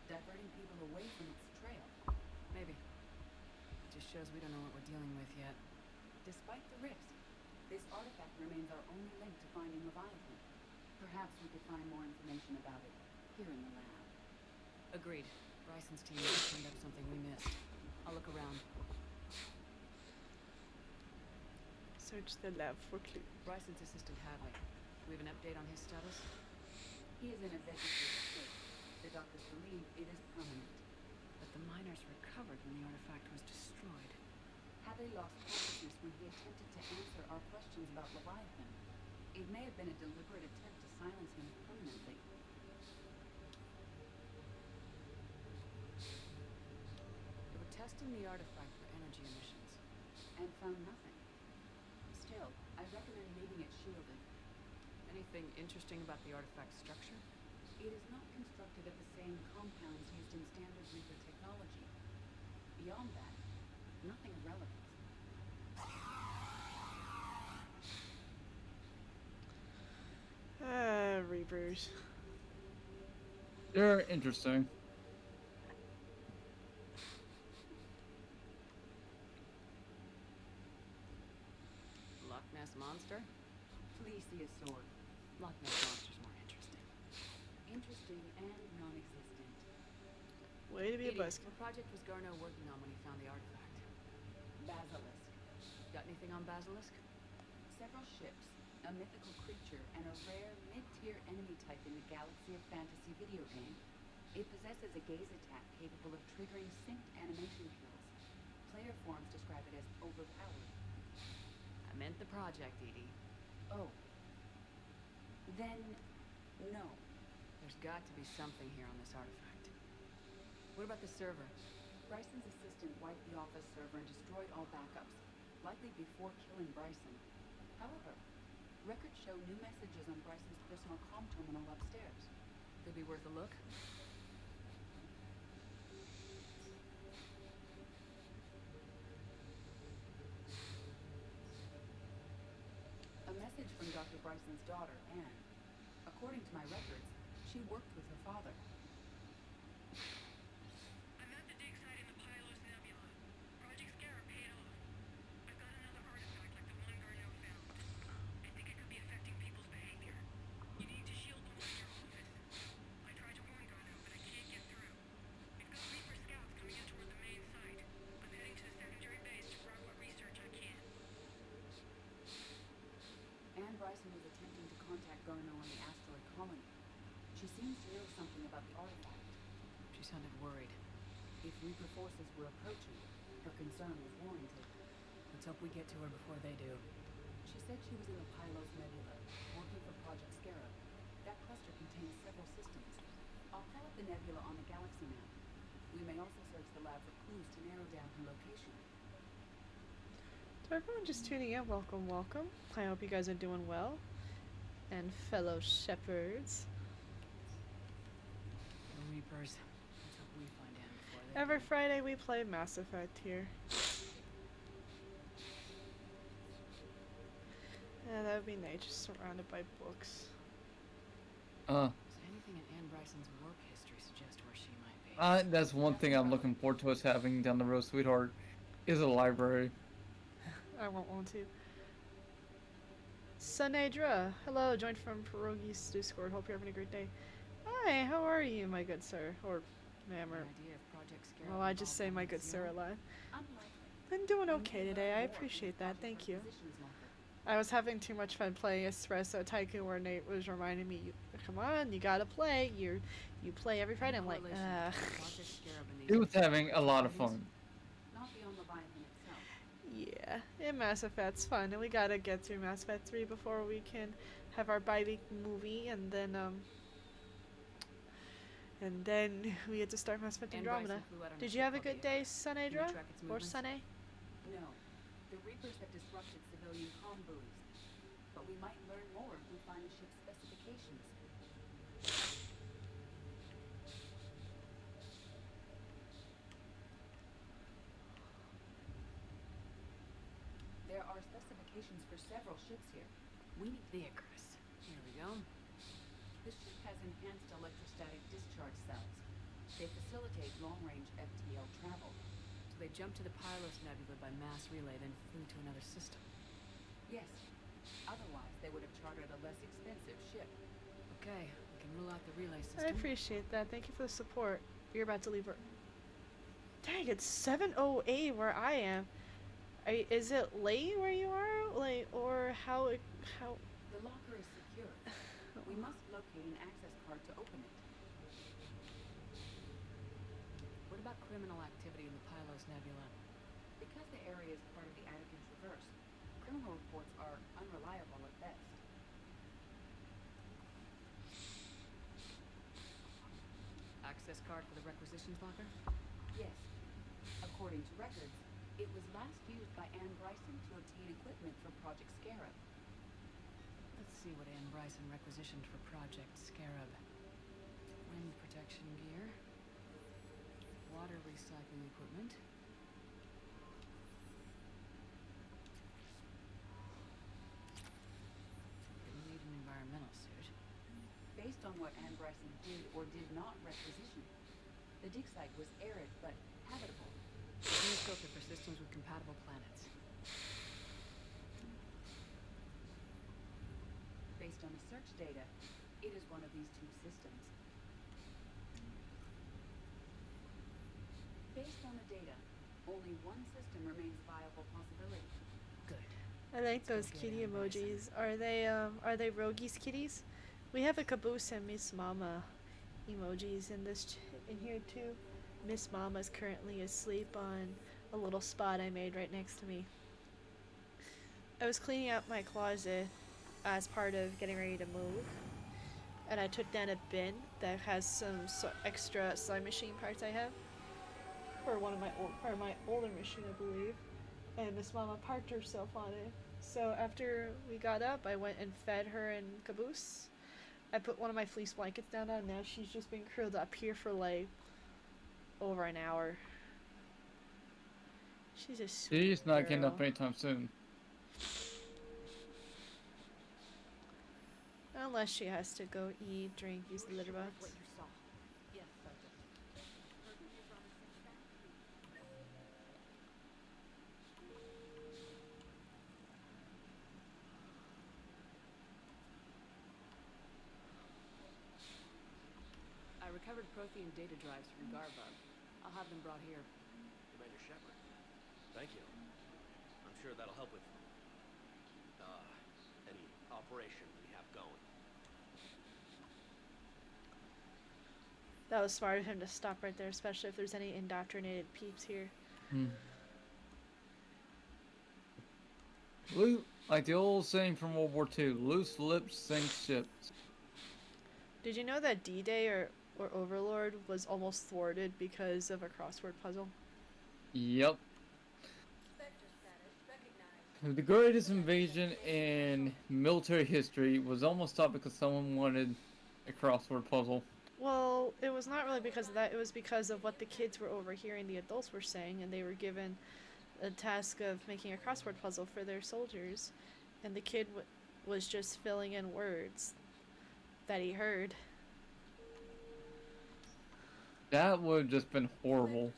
diverting people away from its trail. Maybe. It just shows we don't know what we're dealing with yet. Despite the risk, this artifact remains our only link to finding Leviathan. Perhaps we could find more information about it here in the lab. Agreed. Bryson's team has turned up something we missed. I'll look around. Search the lab for clues. Bryson's assistant Hadley. We have an update on his status? He is in a vegetative state. The doctors believe it is permanent. But the miners recovered when the artifact was destroyed. Hadley lost consciousness when he attempted to answer our questions about Leviathan. It may have been a deliberate attempt to silence him permanently. They were testing the artifact for energy emissions. And found nothing. Still, I recommend leaving it shielded. Anything interesting about the artifact's structure? It is not constructed of the same compounds used in standard Reaper technology. Beyond that, nothing of relevance. Reapers. They're interesting. Loch Ness Monster? Plesiosaur. Loch Ness Monster's more interesting. Interesting and non-existent. Way to be a Edie, buzzkill. what project was Garneau working on when he found the artifact? Basilisk. Got anything on Basilisk? Several ships, a mythical creature, and a rare mid-tier enemy type in the Galaxy of Fantasy video game. It possesses a gaze attack capable of triggering synced animation kills. Player forums describe it as overpowered. I meant the project, Edie. Oh. Then, no. There's got to be something here on this artifact. What about the server? Bryson's assistant wiped the office server and destroyed all backups, likely before killing Bryson. However, records show new messages on Bryson's personal comm terminal upstairs. Could be worth a look. A message from Dr. Bryson's daughter, Anne. According to my records, she worked with her father. I'm at the dig site in the Pylos Nebula. Project Scarab paid off. I've got another artifact like the one Garneau found. I think it could be affecting people's behavior. You need to shield the one in your office. I tried to warn Garneau, but I can't get through. We've got Reaper scouts coming in toward the main site. I'm heading to the secondary base to grab what research I can. Anne Bryson was attempting to contact Garneau on the asteroid colony. She seems to know something about the artifact. She sounded worried. If Reaper forces were approaching, her concern was warranted. Let's hope we get to her before they do. She said she was in the Pylos Nebula, working for Project Scarab. That cluster contains several systems. I'll call up the nebula on the galaxy map. We may also search the lab for clues to narrow down her location. To everyone just tuning in, welcome, welcome. I hope you guys are doing well. And fellow shepherds. The Reapers. Let's hope we find him before they Every do. Friday we play Mass Effect here. Yeah, that would be nice, just surrounded by books. Does anything in Anne Bryson's work history suggest where she might be? That's one thing I'm looking forward to us having down the road, sweetheart, is a library. I won't want to. Sunedra, hello, joined from Pierogi's Discord. Hope you're having a great day. Hi, how are you, my good sir? Or ma'am, or... Idea of Project Scarab Well, I just say my good sir a lot. I'm doing okay today, I appreciate that, thank you. I was having too much fun playing Espresso Tycoon where Nate was reminding me, come on, you gotta play. You play every Friday. I'm like, He was having a lot of fun. Not beyond Leviathan itself. yeah, and Mass Effect's fun, and we gotta get through Mass Effect 3 before we can have our bi-week movie, and then we get to start Mass Effect Anne Andromeda. Bryson flew out on a Did you ship have a called good the day, Icarus. Can Sunedra? we track its Or movements? Sunny? No. The Reapers have disrupted civilian comm buoys. But we might learn more if we find the ship's specifications. There are specifications for several ships here. We need the Icarus. Here we go. The ship has enhanced electrostatic discharge cells. They facilitate long-range FTL travel. So they jumped to the Pylos Nebula by mass relay, then flew to another system. Yes. Otherwise, they would have chartered a less expensive ship. Okay, we can rule out the relay system. I appreciate that. Thank you for the support. You're about to leave her. Dang, it's 7:08 where I am. Is it late where you are? Like, or how? The locker is secure. We must locate an access card to open it. What about criminal activity in the Pylos Nebula? Because the area is part of the Atticus Reverse, criminal reports are unreliable at best. Access card for the requisitions locker? Yes. According to records, it was last used by Anne Bryson to obtain equipment for Project Scarab. Let's see what Anne Bryson requisitioned for Project Scarab. Wind protection gear. Water recycling equipment. Didn't need an environmental suit. Based on what Anne Bryson did or did not requisition, the dig site was arid but habitable. New filter for systems with compatible planets. Based on the search data, it is one of these two systems. Based on the data, only one system remains a viable possibility. Good. I like those kitty emojis. Are they Rogi's kitties? We have a Caboose and Miss Mama emojis in in here too. Miss Mama's currently asleep on a little spot I made right next to me. I was cleaning out my closet as part of getting ready to move, and I took down a bin that has some extra sewing machine parts I have for my older machine, I believe, and Miss Mama parked herself on it. So after we got up, I went and fed her and Caboose. I put one of my fleece blankets down on. Now she's just been curled up here for like over an hour. She's a sweet She's not getting girl. up anytime soon. Unless she has to go eat, drink, use the litter box. What you saw. Yes, Sergeant. I recovered Prothean data drives from Garbug. I'll have them brought here. Commander Shepard, thank you. I'm sure that'll help with any operation we have going. That was smart of him to stop right there, especially if there's any indoctrinated peeps here. Like the old saying from World War II, loose lips sink ships. Did you know that D-Day or Overlord was almost thwarted because of a crossword puzzle? Yep. The greatest invasion in military history was almost stopped because someone wanted a crossword puzzle. Well, it was not really because of that. It was because of what the kids were overhearing the adults were saying, and they were given a task of making a crossword puzzle for their soldiers, and the kid was just filling in words that he heard. That would have just been horrible.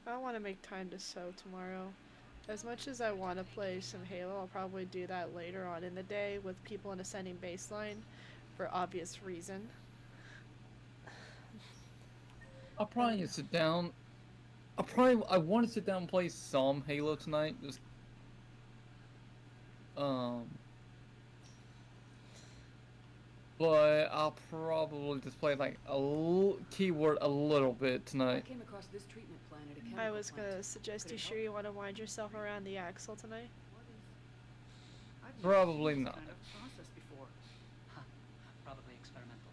I want to make time to sew tomorrow. As much as I want to play some Halo, I'll probably do that later on in the day with people in Ascending Baseline for obvious reason. I'll probably need to sit down. I want to sit down and play some Halo tonight. Just but I'll probably just play like keyword a little bit I tonight. came across this treatment plan at a chemical I was plant. gonna suggest Could you it sure help? you want to wind yourself around the axle tonight? I've Probably seen this not. kind of process before. Huh. Probably experimental.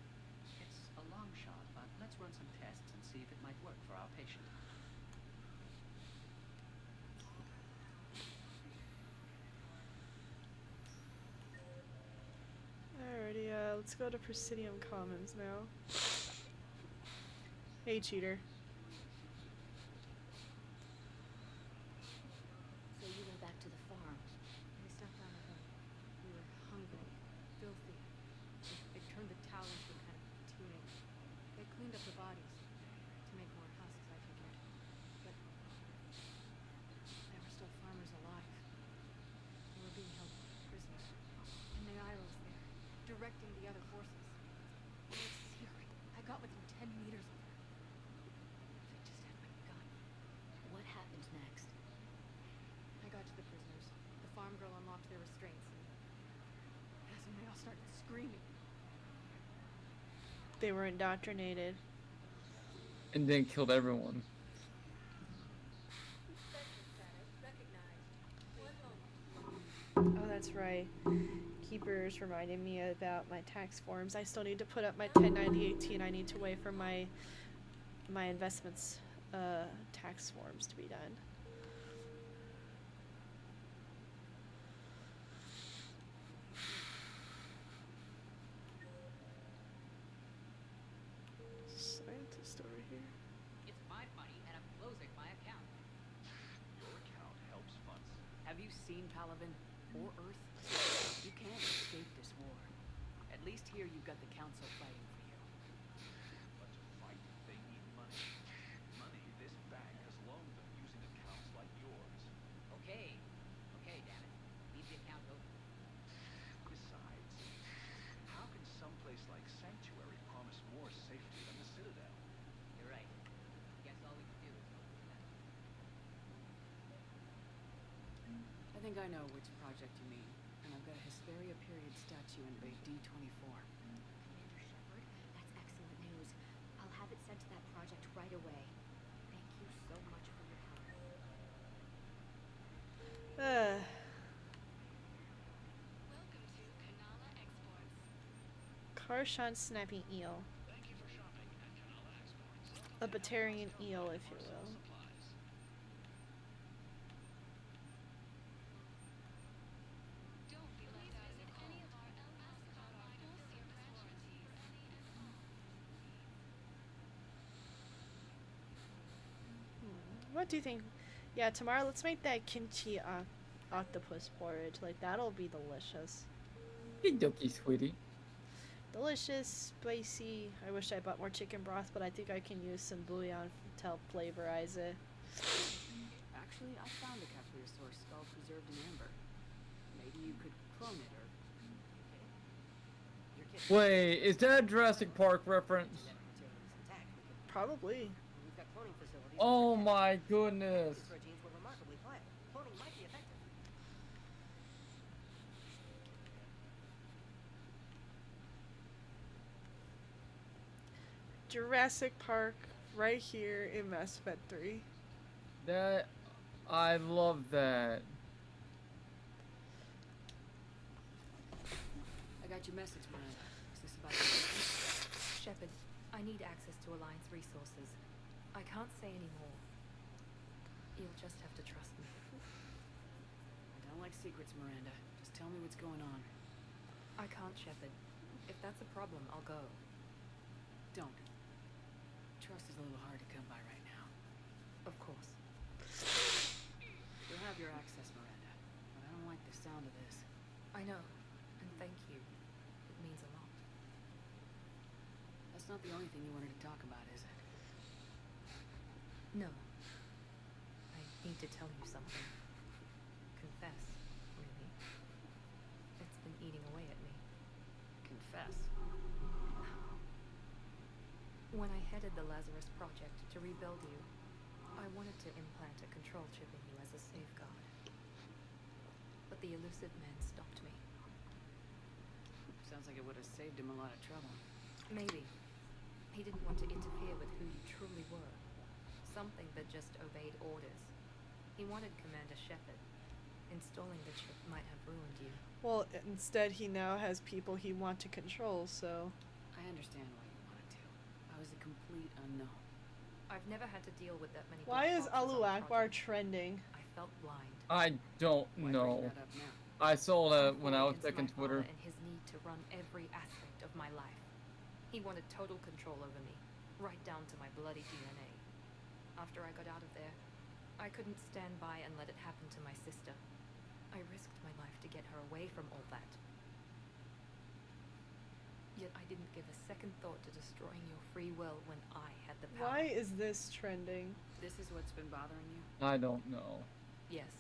It's a long shot, but let's run some tests and see if it might work for our patient. Alrighty, let's go to Presidium Commons now. Hey, cheater. So you went back to the farm. We stepped down the hill. We were hungry, filthy. They turned the town into a kind of tuning. They cleaned up the bodies to make more husks, I figured. But there were still farmers alive. They were being held prisoners. And Nyla's there, directing the other forces. I was searing. I got within 10 meters of her. They just had my gun. What happened next? I got to the prisoners. The farm girl unlocked their restraints, and that's when they all started screaming. They were indoctrinated. And then killed everyone. Oh, that's right. Keepers reminded me about my tax forms. I still need to put up my 1090-18. I need to wait for my investments tax forms to be done. Scientist over here. It's my money, and I'm closing my account. Your account helps funds. Have you seen Palaven or Earth? You can't escape this war. At least here you've got the council fighting for you. But to fight, they need money. Money this bank has loaned them using accounts like yours. Okay. Okay, damn it. Leave the account open. Besides, how can someplace like Sanctuary promise more safety than the Citadel? You're right. Guess all we can do is hope for that. I think I know which project you mean, and I've got a Hesperia period statue in Bay D24. Commander Shepard, that's excellent news. I'll have it sent to that project right away. Thank you so much for your help. Karshan snapping eel. A Batarian eel, if you will. What do you think? Yeah, tomorrow let's make that kimchi octopus porridge. Like, that'll be delicious. Hey, dokie, sweetie. Delicious, spicy. I wish I bought more chicken broth, but I think I can use some bouillon to help flavorize it. Actually, I found a Capriosaur skull preserved in amber. Maybe you could clone it, or... Wait, is that a Jurassic Park reference? Probably. We've got cloning facilities. Oh my goodness. These proteins were remarkably pliable. Cloning might be effective. Jurassic Park, right here in Mass Effect 3. That, I love that. I got your message, Miranda. Is this about Shepard, I need access to Alliance resources. I can't say any more. You'll just have to trust me. I don't like secrets, Miranda. Just tell me what's going on. I can't, Shepard. If that's a problem, I'll go. Don't. Trust is a little hard to come by right now. Of course. You'll have your access, Miranda. But I don't like the sound of this. I know. And thank you. It means a lot. That's not the only thing you wanted to talk about, is it? No. I need to tell you something. Confess, really. It's been eating away at me. Confess. When I headed the Lazarus Project to rebuild you, I wanted to implant a control chip in you as a safeguard. But the elusive men stopped me. Sounds like it would have saved him a lot of trouble. Maybe. He didn't want to interfere with who you truly were. Something that just obeyed orders. He wanted Commander Shepard. Installing the chip might have ruined you. Well, instead he now has people he wants to control, so... I understand why you wanted to. I was a complete unknown. I've never had to deal with that many. Why black is boxes on Alu a Akbar project. trending? I felt blind. I don't Why know. bring that up now? I saw that when I was Against checking my Twitter. father and his need to run every aspect of my life. He wanted total control over me, right down to my bloody DNA. After I got out of there, I couldn't stand by and let it happen to my sister. I risked my life to get her away from all that. Yet I didn't give a second thought to destroying your free will when I had the power. Why is this trending? This is what's been bothering you? I don't know. Yes.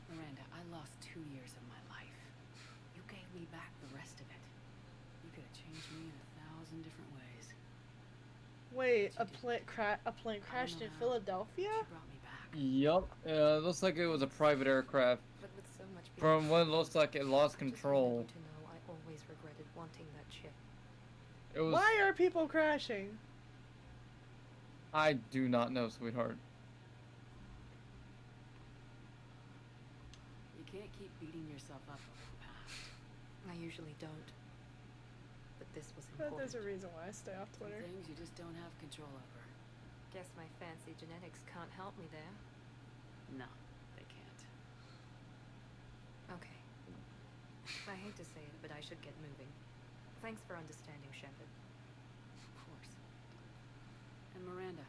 Miranda, I lost 2 years of my life. You gave me back the rest of it. You could have changed me in 1,000 different ways. Wait, a plane crashed in Philadelphia? Yup. Looks like it was a private aircraft. But with so much From what it looks like, it lost control. to know I always regretted wanting that chip. It was. Why are people crashing? I do not know, sweetheart. You can't keep beating yourself up over the past. I usually don't. But this was But important. there's a reason why I stay off Some Twitter. things you just don't have control over. Guess my fancy genetics can't help me there. No, they can't. Okay. I hate to say it, but I should get moving. Thanks for understanding, Shepard. Of course. And Miranda,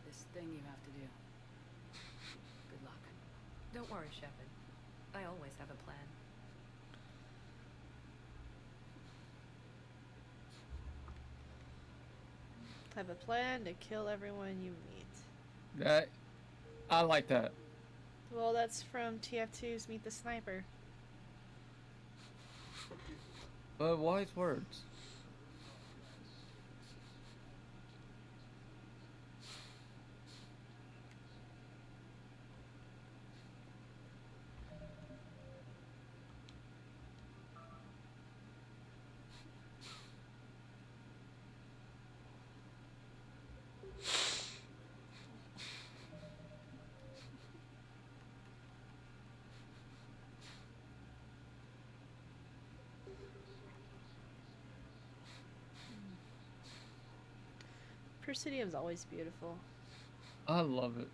this thing you have to do. Good luck. Don't worry, Shepard. I always have a plan. Have a plan to kill everyone you meet. That. I like that. Well, that's from TF2's Meet the Sniper. But wise words. Presidium's always beautiful. I love it.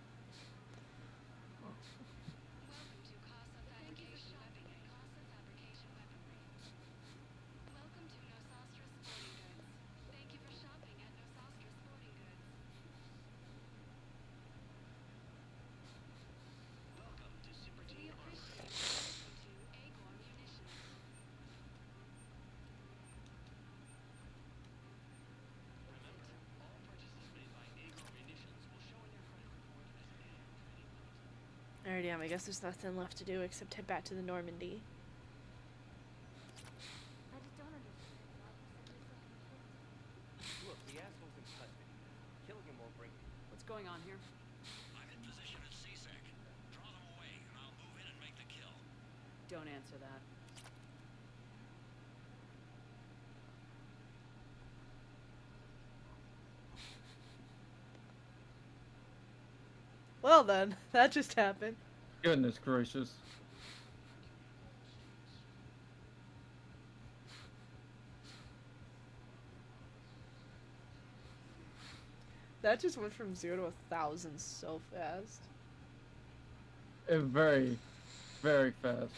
Alrighty, I guess there's nothing left to do except head back to the Normandy. Look, the asshole's in custody. Killing him won't bring. What's going on here? I'm in position at CSEC. Draw them away, and I'll move in and make the kill. Don't answer that. Well then, that just happened. Goodness gracious. That just went from 0 to 1,000 so fast. It very, very fast.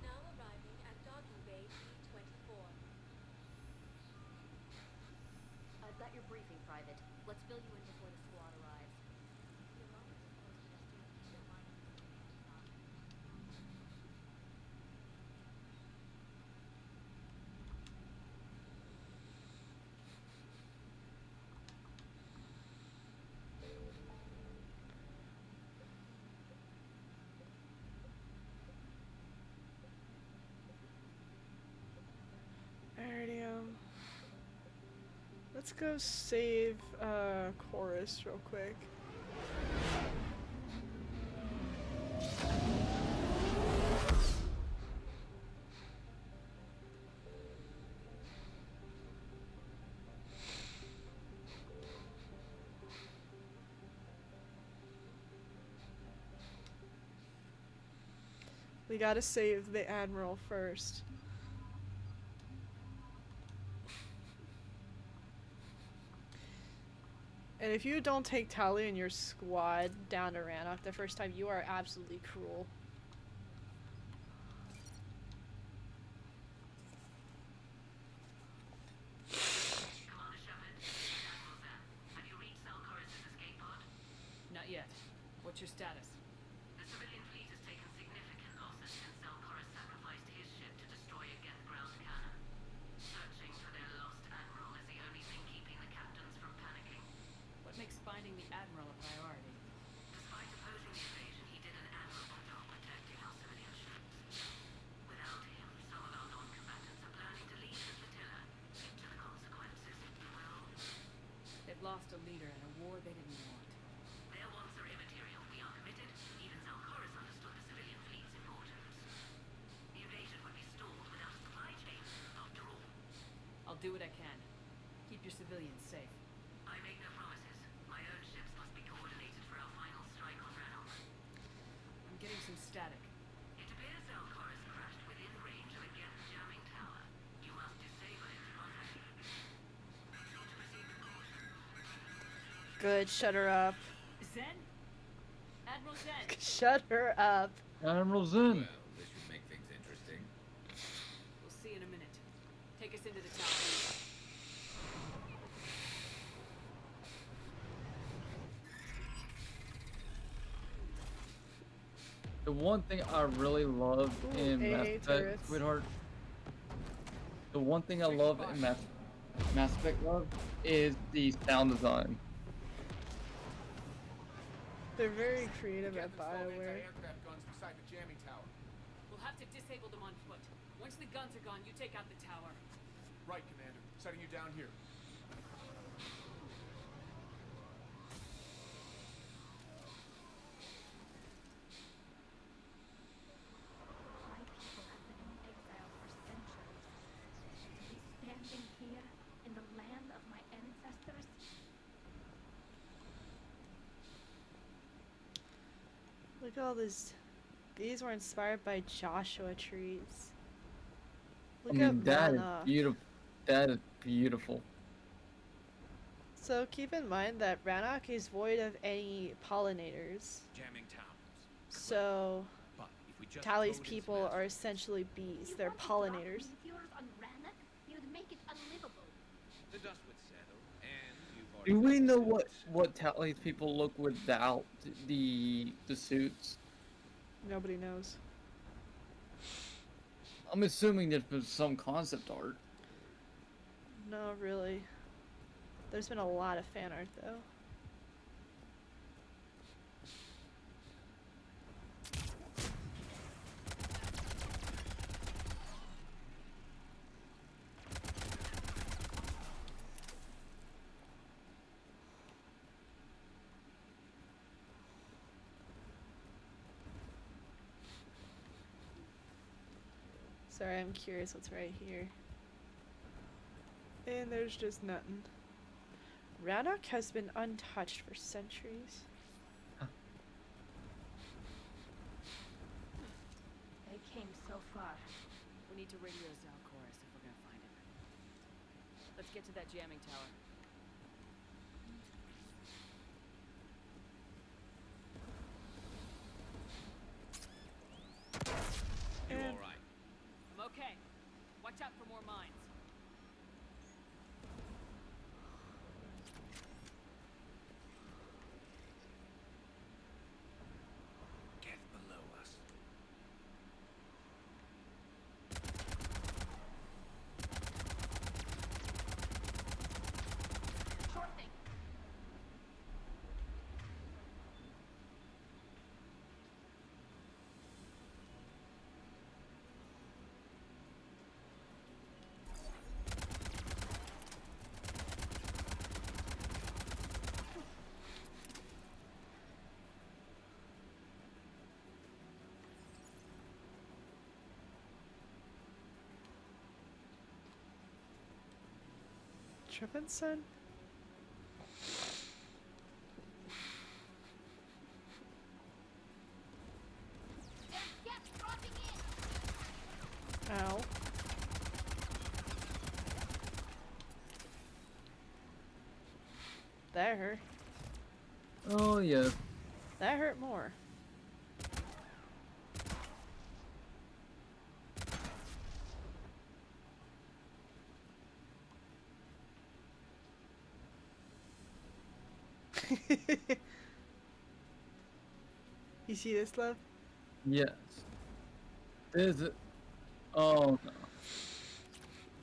Now arriving at docking bay B-24. I've got your briefing, Private. Let's fill you in before the squad arrives. Your mom is supposed to just do a keep in mind. Alrighty, let's go save Chorus real quick. We gotta save the Admiral first. And if you don't take Tali and your squad down to Rannoch the first time, you are absolutely cruel. Not yet. What's your status? The civilian fleet has taken significant losses since Zelkoris sacrificed his ship to destroy a Geth ground cannon. Searching for their lost admiral is the only thing keeping the captains from panicking. What makes finding the Admiral a priority? Despite opposing the invasion, he did an admirable job protecting our civilian ships. Without him, some of our non-combatants are planning to leave the flotilla. To the consequences, well, They've lost a leader in a war they didn't want. their wants are immaterial. We are committed. Even Zelkoris understood the civilian fleet's importance. The invasion would be stalled without a supply chain, after all. I'll do what I can. Keep your civilians safe. I make no promises. My own ships must be coordinated for our final strike on Rannoch. I'm getting some static. It appears Zelkoris crashed within range of a Geth jamming tower. You must disable it on Good, shut her up. Zen? Admiral Zen! Shut her up. Admiral Zen. Well, this should make things interesting. We'll see in a minute. Take us into the tower. The one thing I really love in AA Mass Effect, turrets. sweetheart. The one thing I love in Mass Effect love is the sound design. They're very creative at Install BioWare. anti-aircraft guns beside the jamming tower. We'll have to disable them on foot. Once the guns are gone, you take out the tower. Right, Commander. Setting you down here. My people have been in exile for centuries. To be standing here in the land of my ancestors. Look at all this. These were inspired by Joshua trees. Look I mean, at that is Rannoch. beautiful. That is beautiful. So keep in mind that Rannoch is void of any pollinators. Jamming towers. So But if we just Tali's throw it into people that- are essentially bees. They're You want to drop pollinators. meteors on Rannoch? You'd make it unlivable. The dust would settle, and you've already Do we got the know suits. what Tali's people look without the suits? Nobody knows. I'm assuming there's been some concept art. No, really. There's been a lot of fan art though. Sorry, I'm curious what's right here. And there's just nothing. Rannoch has been untouched for centuries. They came so far. We need to radio Zelkoris if we're gonna find him. Let's get to that jamming tower. You And- all right? I'm okay. Watch out for more mines. Get below us. Sure thing. Trippinson? There's gas dropping in. That hurt. Oh yeah. That hurt more. You see this, love? Yes. Is it? Oh no.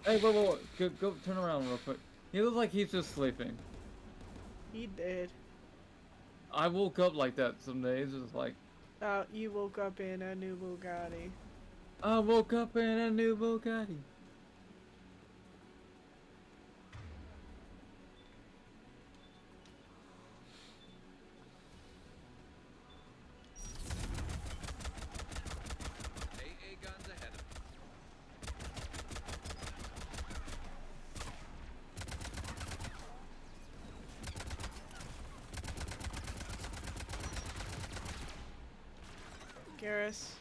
Hey, wait. Go turn around real quick. He looks like he's just sleeping. He did. I woke up like that some days. It's like Oh, you woke up in a new Bugatti. I woke up in a new Bugatti. AA guns ahead of me. Garrus.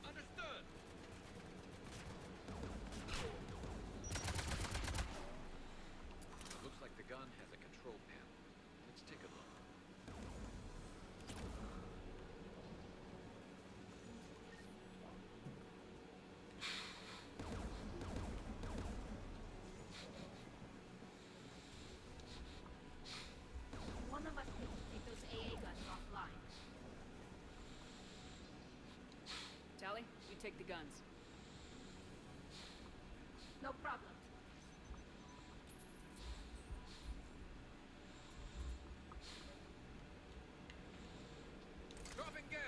Understood. Looks like the gun has a control panel. Let's take a look. One of us needs to take those AA guns offline. Tally, you take the guns. No problem. Dropping gas.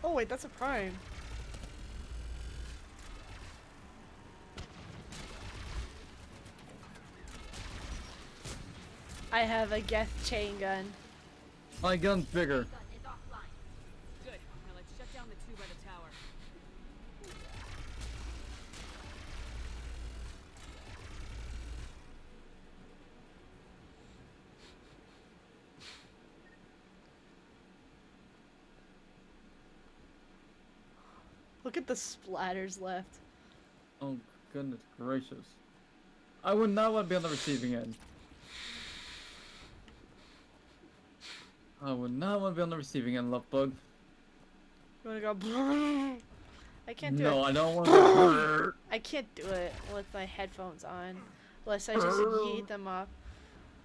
Oh wait, that's a prime. I have a Geth chain gun. My gun's bigger. Gun is offline. Good. Now let's shut down the two by the tower. Look at the splatters left. Oh goodness gracious. I would not want to be on the receiving end. I would not want to be on the receiving end, love bug. You wanna go? I can't do it. No, I don't want to. I can't do it with my headphones on, unless I just yeet them up.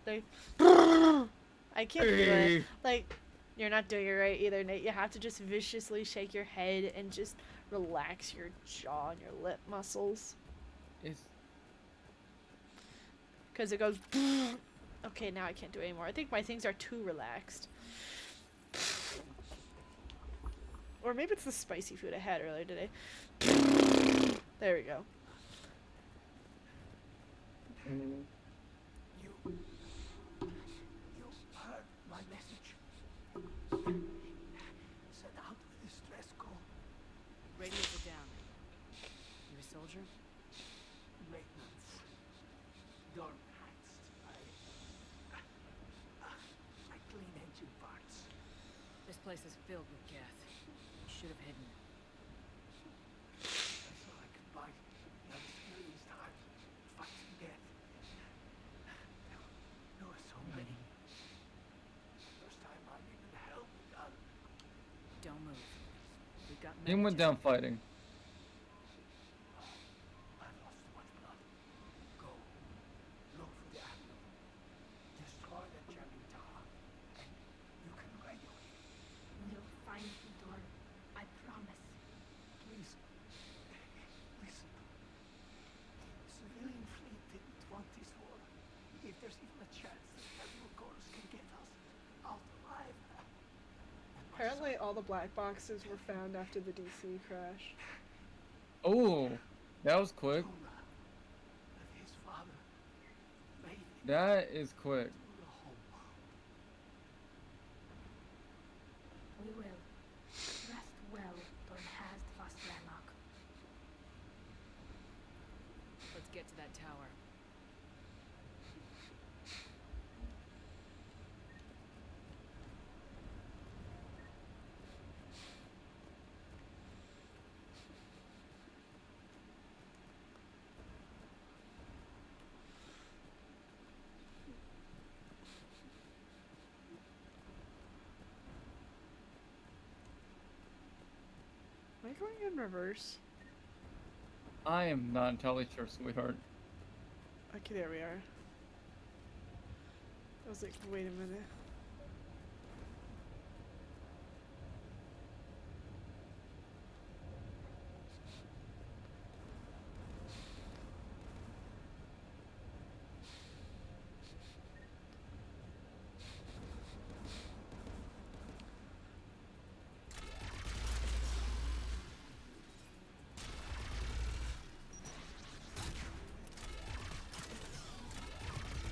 Like, I can't do it. Like, you're not doing it right either, Nate. You have to just viciously shake your head and just relax your jaw and your lip muscles. It's Because it goes. Okay, now I can't do it anymore. I think my things are too relaxed. Or maybe it's the spicy food I had earlier today. There we go. You heard my message. Send out a distress call. Radios are down. You a soldier? Maintenance. Dorm hacks. I clean engine parts. This place is filled with Geth. Should have hidden. That's all I could buy. The experienced heart fighting death. There were so many. First time I needed help done. Don't move. We've got he went down fighting. I've lost too much blood. Go. Look for the admiral. Destroy the jamming tower. And you can radio him. We'll find the door. I promise. Please. Listen. Civilian fleet didn't want this war. If there's even a chance that Admiral Gorus can get us out alive. Apparently, all the black boxes were found after the DC crash. Oh, that was quick. His father made it That is quick. to the home world. We will. Rest well, Dorn has fast landmark. get to that tower. Am I going in reverse? I am not entirely sure, sweetheart. Okay, there we are. I was like, wait a minute.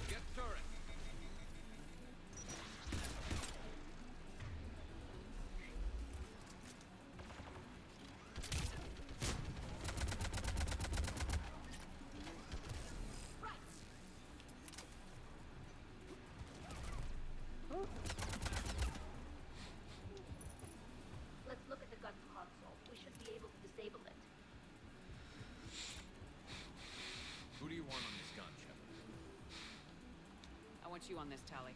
Get turret. Let's look at the guns console. We should be able to disable it. Who do you want on this gun, Shepard? I want you on this, Tally.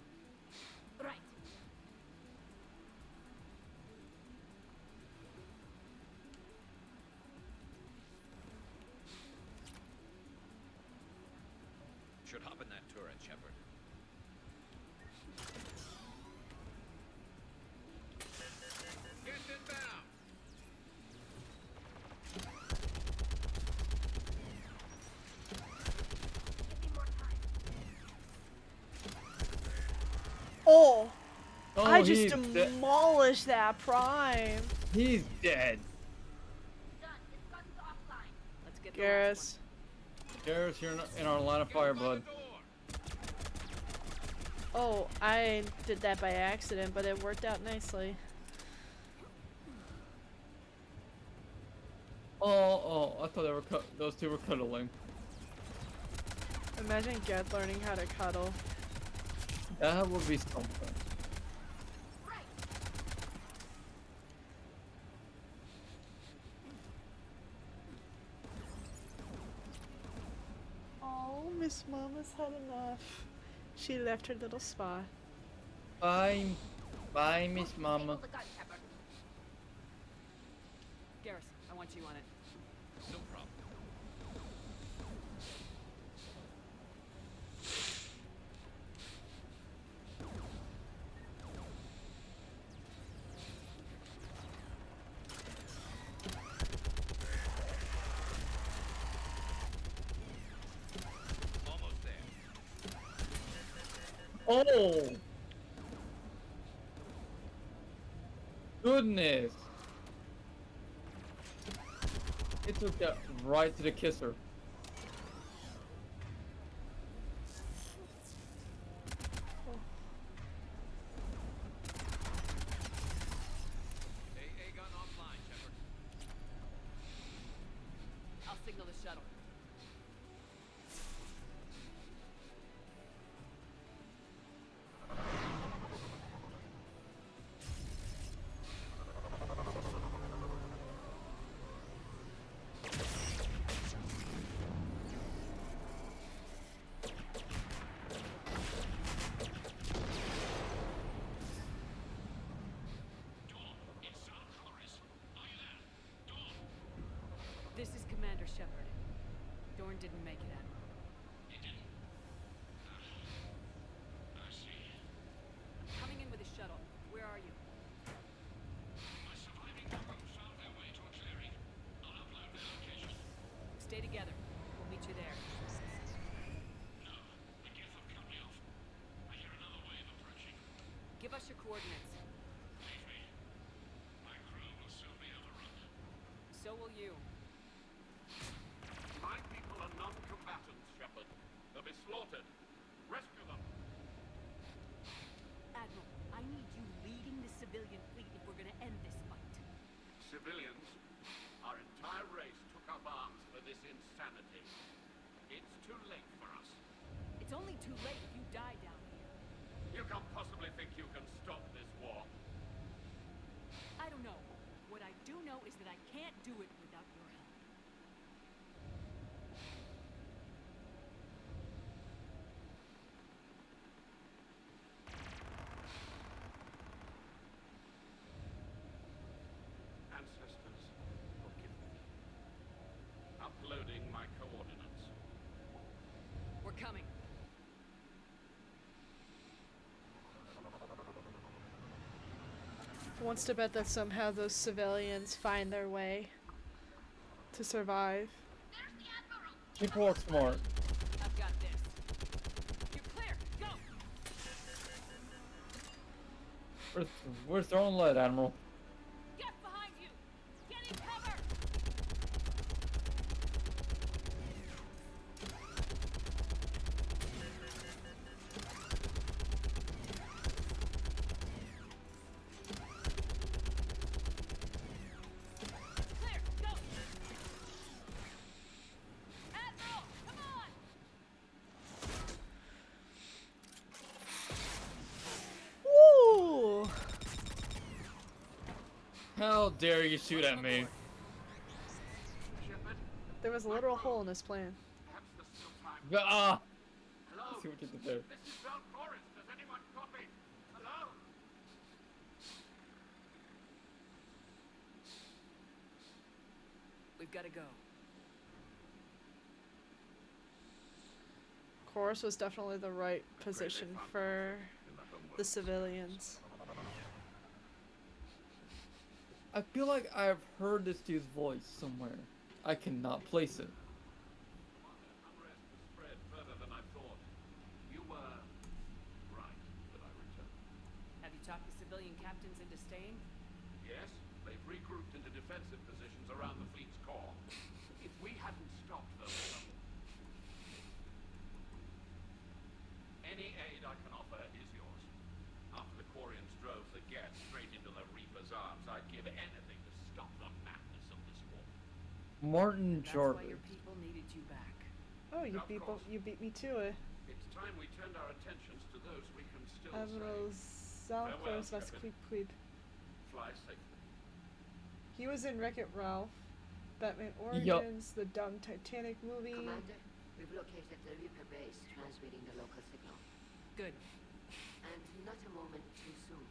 Right. Should hop in that turret, Shepard. Get inbound! Oh! Oh, I just he's demolished that prime. He's dead. Let's get Garrus. Garrus, you're in our line of fire, bud. Oh, I did that by accident, but it worked out nicely. Oh, I thought they were those two were cuddling. Imagine Geth learning how to cuddle. That would be something. Oh, Miss Mama's had enough. She left her little spot. Bye, Miss Mama. Garrus, I want you on it. No problem. Almost there. Oh! Goodness! It took that right to the kisser. AA gun offline, Shepard. I'll signal the shuttle. This is Commander Shepard. Dorn didn't make it, Admiral. He didn't. I see. Coming in with a shuttle. Where are you? My surviving crew found their way to a clearing. I'll upload their location. Stay together. We'll meet you there. No, the Geth have cut me off. I hear another wave approaching. Give us your coordinates. Leave me. My crew will soon be overrun. So will you. My people are non-combatants, Shepard. They'll be slaughtered. Rescue them. Admiral, I need you leading the civilian fleet if we're gonna end this fight. Civilians, our entire race took up arms for this insanity. It's too late for us. It's only too late if you die down here. You can't possibly think you can stop this war. I don't know. What I do know is that I can't do it without your help. Ancestors, forgive me. Uploading my coordinates. We're coming. Wants to bet that somehow those civilians find their way to survive. People walk smart. I've got this. You're clear. Go. We're throwing lead, Admiral. Get behind you. Get in cover. Clear. Go. Admiral, come on. Woo! How dare you shoot at me? Shepard, There was a literal hole in his plan. perhaps there's still time. Ah! Hello? See what you did there. This is Bell Forest. Does anyone copy? Hello? We've got to go. Chorus was definitely the right position for the civilians. I feel like I've heard this dude's voice somewhere. I cannot place it. Unrest has spread further than I thought. You were right that I returned. Have you talked the civilian captains into staying? Yes, they've regrouped into defensive positions around the fleet's core. If we hadn't stopped them, any aid I can offer is yours. After the Quarians drove the Geth straight into the Reaper's arms, I'd give anything to stop the madness of this war. Martin That's why Jarvis. your people needed you back. Oh, you Of course. beat me to it. It's time we turned our attentions to those we can still Admiral save. Zalcros Farewell, was Shepard. Quid. Fly safely. He was in Wreck-It Ralph, Batman Origins, the dumb Titanic movie. Commander, we've located the Reaper base transmitting the local signal. Good. And not a moment too soon.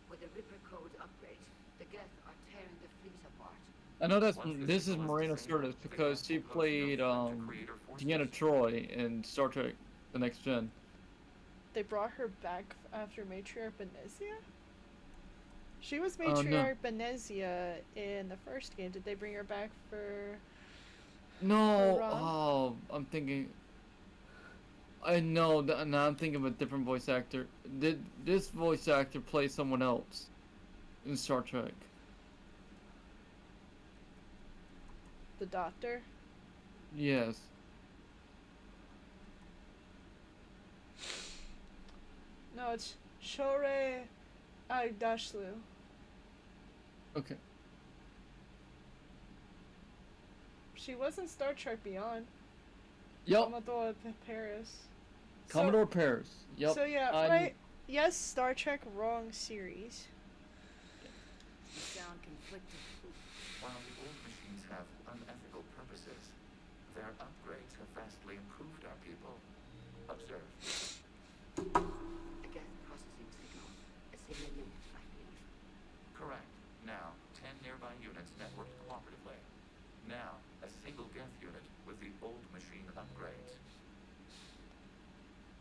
With the Reaper code upgrade, the Geth are tearing the fleet apart. I know this is Marina Sirtis because she played Deanna Troi in Star Trek: The Next Gen. They brought her back after Matriarch Benezia? She was No. Matriarch Benezia in the first game. Did they bring her back for... No, Ron? oh, I'm thinking. I know, now I'm thinking of a different voice actor. Did this voice actor play someone else in Star Trek? the Doctor? Yes. No, it's Shore Agdashlu. Okay. She was in Star Trek Beyond. Yep. Commodore Paris. Commodore Paris. Yep. So yeah, I right. Yes, Star Trek, wrong series. You sound conflicted. While the old machines have unethical purposes, their upgrades have vastly improved our people. Observe. Again, processing signal. A signal unit, I believe. Correct. Now, 10 nearby units networked cooperatively. Now, a single Geth unit with the old machine upgrades.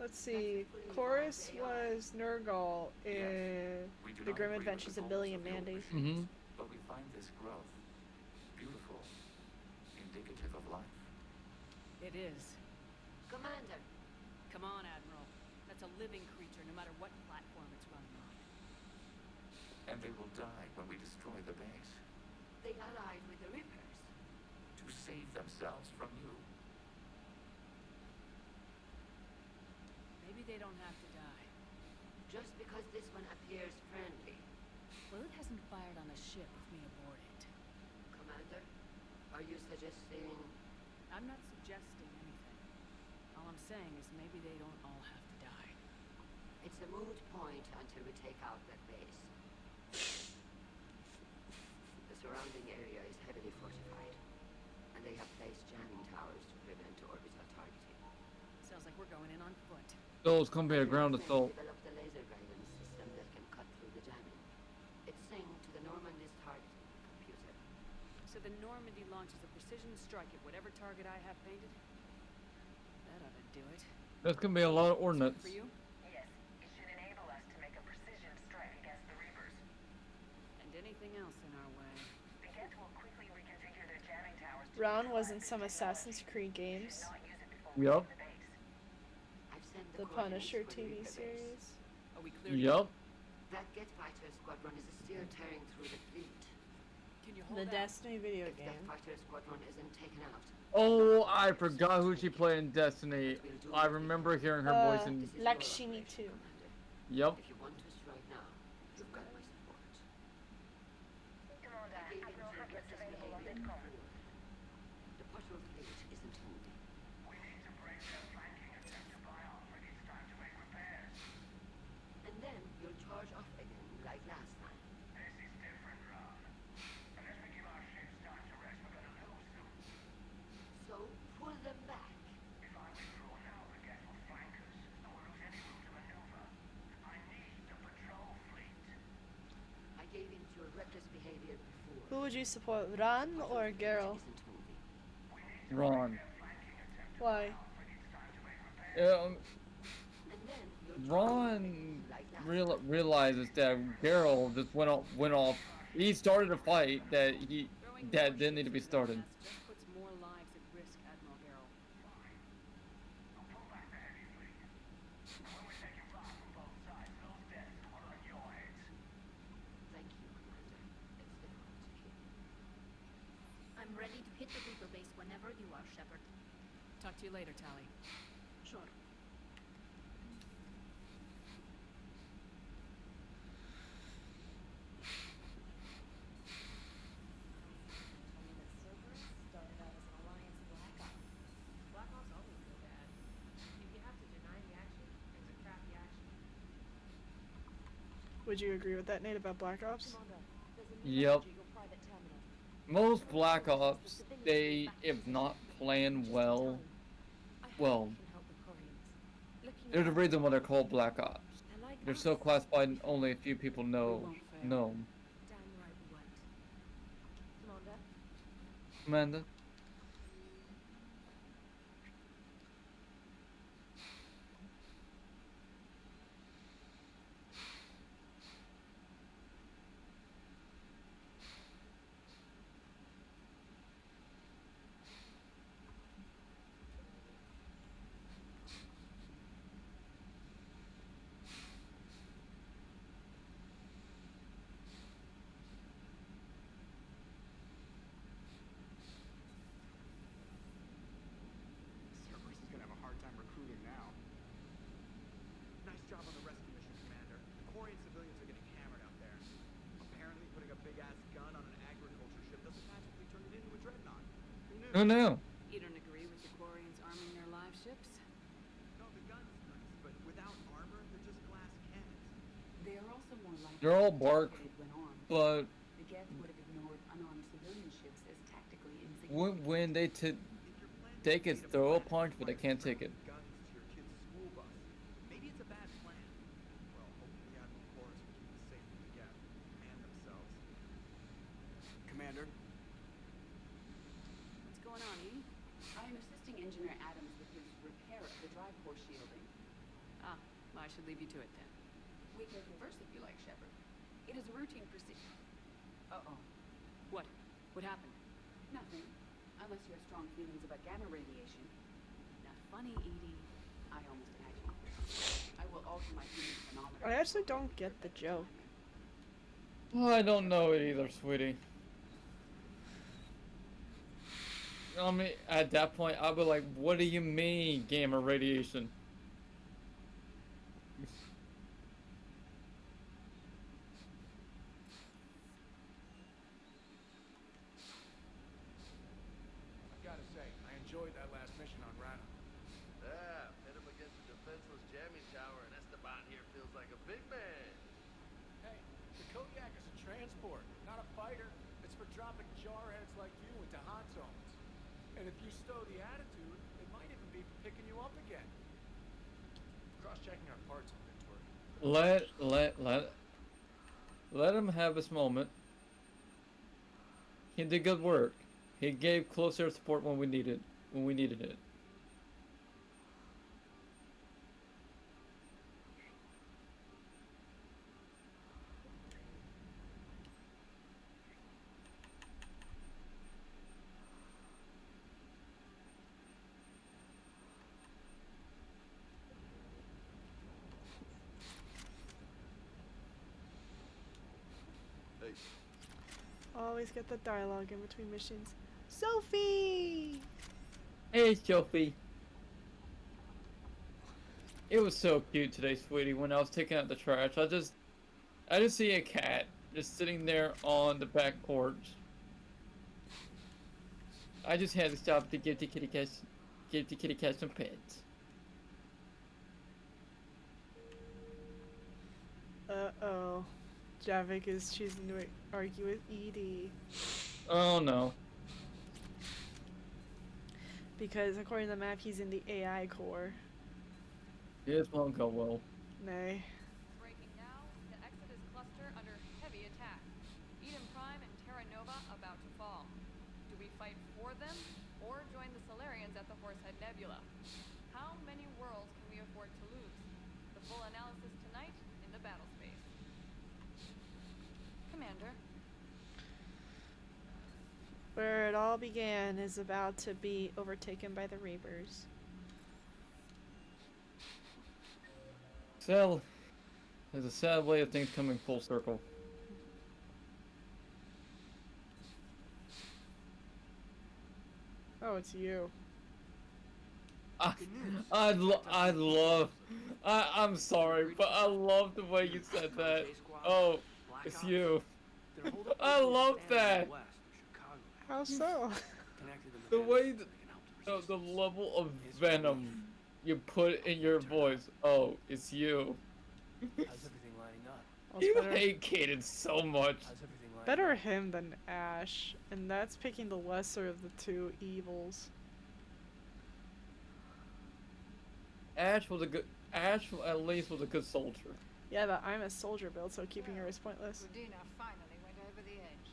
Let's see. Chorus was Nergal in We do The not Grim agree with Adventures the of goals Billy and of the old Mandy. machines, but we find this growth beautiful, indicative of life. It is. Commander! Come on, Admiral. That's a living creature, no matter what platform it's running on. And they will die when we destroy the base, They allied with the Reapers. to save themselves from you. Maybe they don't have to die. Just because this one appears friendly. Well, it hasn't fired on a ship with me aboard it. Commander, are you suggesting... I'm not suggesting anything. I'm saying is maybe they don't all have to die. It's a moot point until we take out that base. The surrounding area is heavily fortified, and they have placed jamming towers to prevent orbital targeting. Sounds like we're going in on foot. So it's gonna be a ground assault. Developed a laser guidance system that can cut through the jamming. It's synced to the Normandy's targeting computer. So the Normandy launches a precision strike at whatever target I have painted? That ought to do it. That's gonna be a lot of ordnance. For you? Yes, it should enable us to make a precision strike against the Reapers. And anything else in our way. The Geth will quickly reconfigure their jamming towers to Ron was in some Assassin's Creed games. Yup. I've sent The Punisher TV series. Are we clear? Yup. That Geth fighter squadron is still tearing through the fleet. Can you The Destiny video If game. that fighter squadron isn't taken out, Oh, I forgot who she played in Destiny. I remember hearing her voice in. Lakshmi 2. Yup. if you want to strike now, you've got my support. Commander, I gave in Admiral to Huckle's reckless available on behavior Vidcom. before. The patrol fleet isn't moving. We need to break their flanking attempt to buy our frigates time to make repairs. And then you'll charge off again like last time. This is different, Ron. Unless we give our ships time to rest, we're gonna lose soon. So pull them back. If I withdraw now, the Geth will flank us, and we'll lose any room to maneuver. I need the patrol fleet. I gave in to your reckless behavior before. Who would you support, Ron or Geralt? Isn't moving. Ron. Why? And then you'll Ron realizes that Geralt just went off. He started a fight that didn't need to be started. Just puts more lives at risk, Admiral Garrel. I'll pull back the heavy fleet. And when we're taking fire from both sides, those deaths are on your heads. Thank you, Commander. It's difficult to hear. I'm ready to hit the Reaper base whenever you are, Shepard. Talk to you later, Tally. Sure. Would you agree with that, Nate, about Black Ops? Yep. Most Black Ops, they, if not planned well, there's a reason why they're called Black Ops. They're so classified, only a few people know. Damn right we won't. Commander? Amanda? Cerberus is gonna have a hard time recruiting now. Nice job on the rescue mission, Commander. The Quarian civilians are getting hammered out there. Apparently, putting a big-ass gun on an agriculture ship doesn't magically turn it into a dreadnought. Who knew? Oh no. You don't agree with the Quarians arming their live ships? No, the gun's nice, but without armor, they're just glass cannons. They are also more likely They're all to be bark, targeted when armed. but The Geth would have ignored unarmed civilian ships as tactically insignificant. when they can throw a punch, but they can't take it. Guns to your kid's school bus. Maybe it's a bad plan. Well, hopefully Admiral Chorus will keep us safe from the Geth and themselves. Commander, What's going on, Edie? I am assisting Engineer Adams with his repair of the drive core shielding. Ah, well, I should leave you to it then. We can converse if you like, Shepard. It is a routine procedure. Uh-oh. What? What happened? Nothing. Unless you have strong feelings about gamma radiation. Not funny, Edie. I almost had you. I will alter my human thermometer. I actually don't get the joke. I don't know it either, sweetie. I mean, at that point, I'd be like, what do you mean, gamma radiation? I gotta say, I enjoyed that last mission on Rana. Yeah, big man. Hey, the Kodiak is a transport, not a fighter. It's for dropping jarheads like you into hot zones. And if you stow the attitude, it might even be for picking you up again. Cross-checking our parts inventory. Let him have his moment. He did good work. He gave closer support when we needed it. Hey, Always get the dialogue in between missions. Sophie! Hey, Sophie. It was so cute today, sweetie. When I was taking out the trash, I just see a cat just sitting there on the back porch. I just had to stop to give the kitty cat some pets. Uh-oh. Javik is choosing to argue with Edie. Oh no. Because according to the map, he's in the AI core. This won't go well. Nay. Breaking now, the Exodus cluster under heavy attack. Eden Prime and Terra Nova about to fall. Do we fight for them, or join the Solarians at the Horsehead Nebula? How many worlds can we afford to lose? The full analysis tonight in the battle space. Commander. Where it all began is about to be overtaken by the Reapers. So, there's a sad way of things coming full circle. Oh, it's you. I'm sorry, but I love the way you said that. Oh, it's you. I love that. How so? The way the level of venom you put in your voice. Oh, it's you. How's everything lining up? You hate Kaden so much. How's everything lining Better up? him than Ash, and that's picking the lesser of the two evils. Ash at least was a good soldier. Yeah, but I'm a soldier build, so keeping her is pointless. Udina finally went over the edge.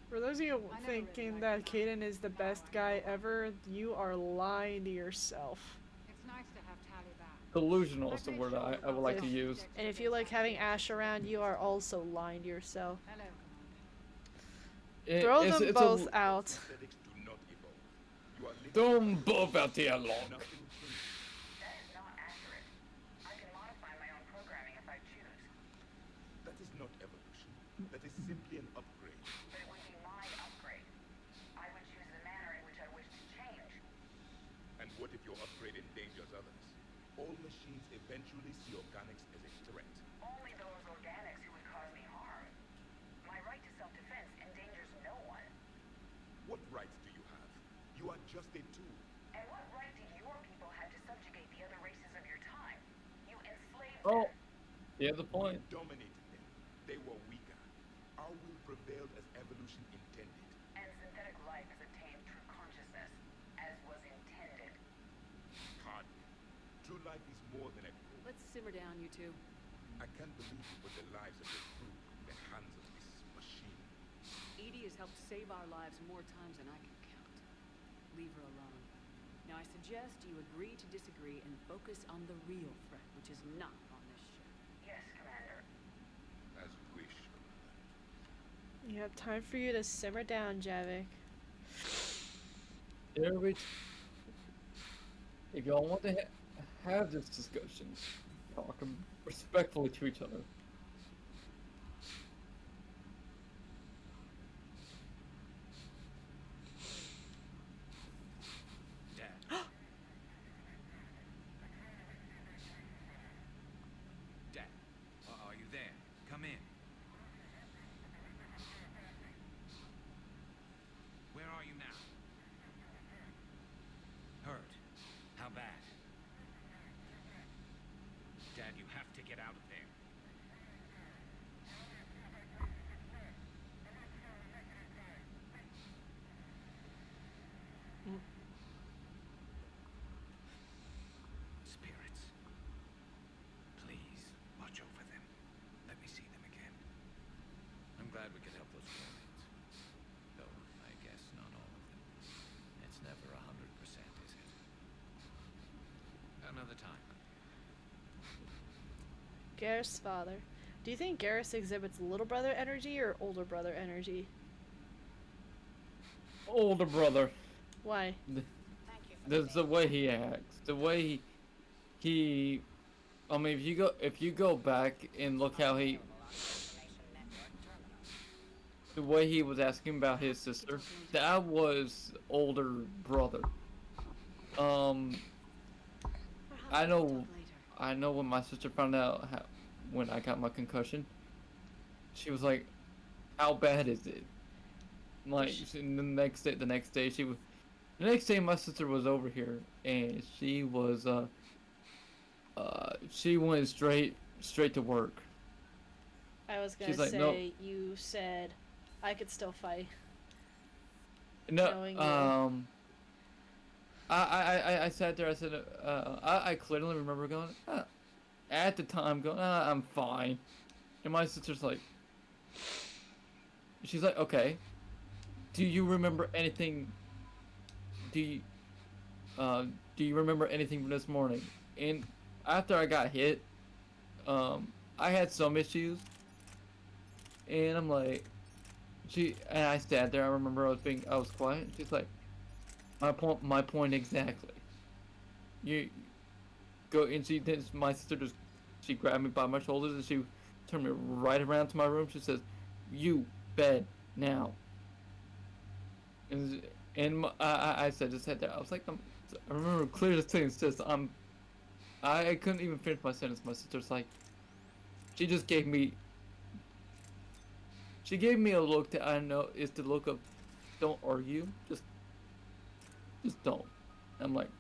For those of you I never thinking really that liked Kaden is the best guy ever, you are lying to yourself. It's nice to have Tally back. Delusional is the word I would like to use. And if you like having Ash around, you are also lying to yourself. Hello, Throw them both out. Synthetics do not evolve. You are Throw them both out the airlock. That is not accurate. I can modify my own programming if I choose. That is not evolution. That is simply an upgrade. But it would be my upgrade. I would choose the manner in which I wish to change. And what if your upgrade endangers others? All machines eventually see organics as a threat. Only those organics who would cause me harm. My right to self-defense endangers no one. What rights do you have? You are just a tool. And what right did your people have to subjugate the other races of your time? You enslaved Oh, them. yeah, the point. We dominated them. They were weaker. Our will prevailed as evolution intended. And synthetic life has attained true consciousness, as was intended. Hardly. True life is more than a goal. Let's simmer down, you two. I can't believe you put the lives of your crew in the hands of this machine. Edie has helped save our lives more times than I can count. Leave her alone. Now I suggest you agree to disagree and focus on the real threat, which is not on this ship. Yes, Commander. As you wish. You have time for you to simmer down, Javik. If y'all want to have this discussion, talk respectfully to each other. Dad. Dad. Are you there? Come in. Where are you now? Hurt. How bad? Dad, you have to get out of there. another time. Garrus' father. Do you think Garrus exhibits little brother energy or older brother energy? Older brother. Why? The way he acts, the way he I mean, if you go back and look how the way he was asking about his sister, that was older brother. I know when my sister found out when I got my concussion, she was like, "How bad is it?" Like the next day the next day my sister was over here and she was she went straight to work. I was gonna She's like, say, "Nope." you said I could still fight. No, Knowing you. I sat there. I said, I clearly remember going at the time going, I'm fine, and my sister's like, she's like, okay, do you remember anything? Do you remember anything from this morning? And after I got hit, I had some issues, and I'm like, and I sat there. I remember I was quiet. And she's like, my point exactly. You go and my sister she grabbed me by my shoulders and she turned me right around to my room. She says, "You bed now." And I said, just sat there. I was like, I remember clear as thing. Says I couldn't even finish my sentence. My sister's like, she just gave me. She gave me a look that I know is the look of, don't argue, just don't. I'm like,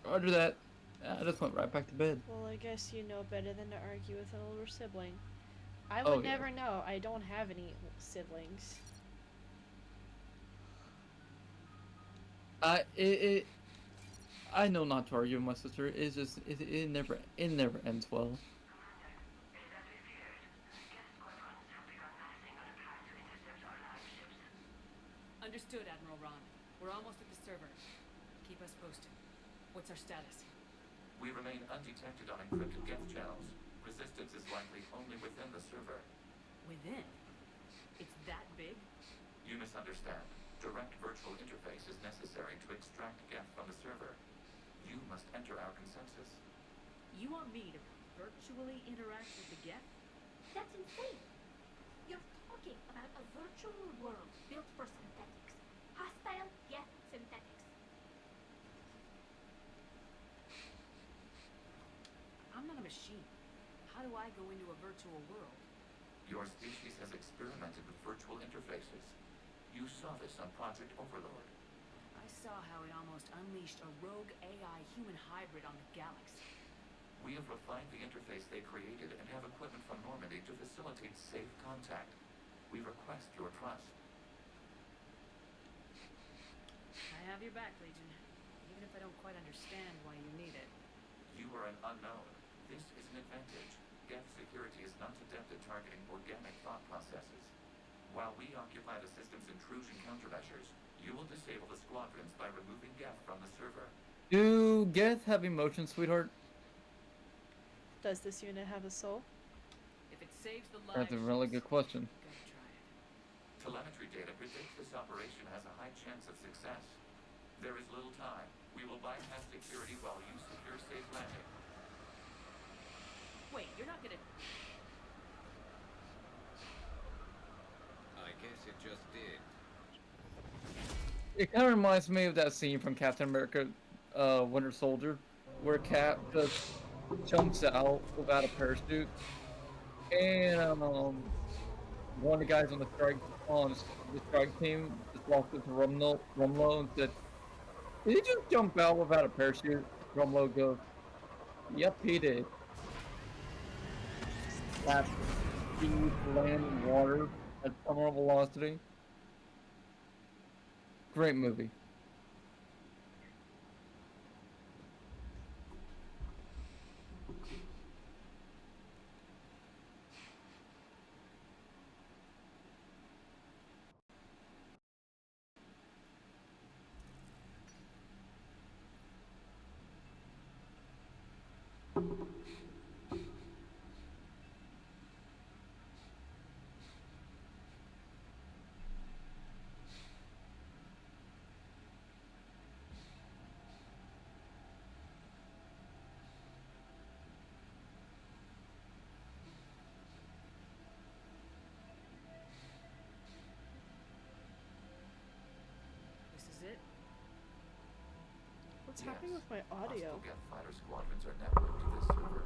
roger that. I just went right back to bed. Well, I guess you know better than to argue with an older sibling. I Oh, would yeah. never know. I don't have any siblings. I know not to argue with my sister. It's just it never ends well. Understood, Admiral Ron. We're almost at the server. Keep us posted. What's our status? We remain undetected on encrypted Geth channels. Resistance is likely only within the server. Within? It's that big? You misunderstand. Direct virtual interface is necessary to extract Geth from the server. You must enter our consensus. You want me to virtually interact with the Geth? That's insane. You're talking about a virtual world built for synthetics. Hostile, yet synthetics. I'm not a machine. How do I go into a virtual world? Your species has experimented with virtual interfaces. You saw this on Project Overlord. I saw how it almost unleashed a rogue AI human hybrid on the galaxy. We have refined the interface they created and have equipment from Normandy to facilitate safe contact. We request your trust. I have your back, Legion. Even if I don't quite understand why you need it. You are an unknown. This is an advantage. Geth security is not adept at targeting organic thought processes. While we occupy the system's intrusion countermeasures, you will disable the squadrons by removing Geth from the server. Do Geth have emotions, sweetheart? Does this unit have a soul? If it saves the lives, That's a really good question. Telemetry data predicts this operation has a high chance of success. There is little time. We will bypass security while you secure safe landing. Wait, you're not gonna... I guess it just did. It kind of reminds me of that scene from Captain America, Winter Soldier, where Cap just jumps out without a parachute, and one of the guys on the strike team just walked up to Rumlow and said, "Did he just jump out without a parachute?" Rumlow goes, "Yep, he did." That speed, land, and water at terminal velocity. Great movie. What's happening with my audio? Hostile Geth fighter squadrons are networked to this server.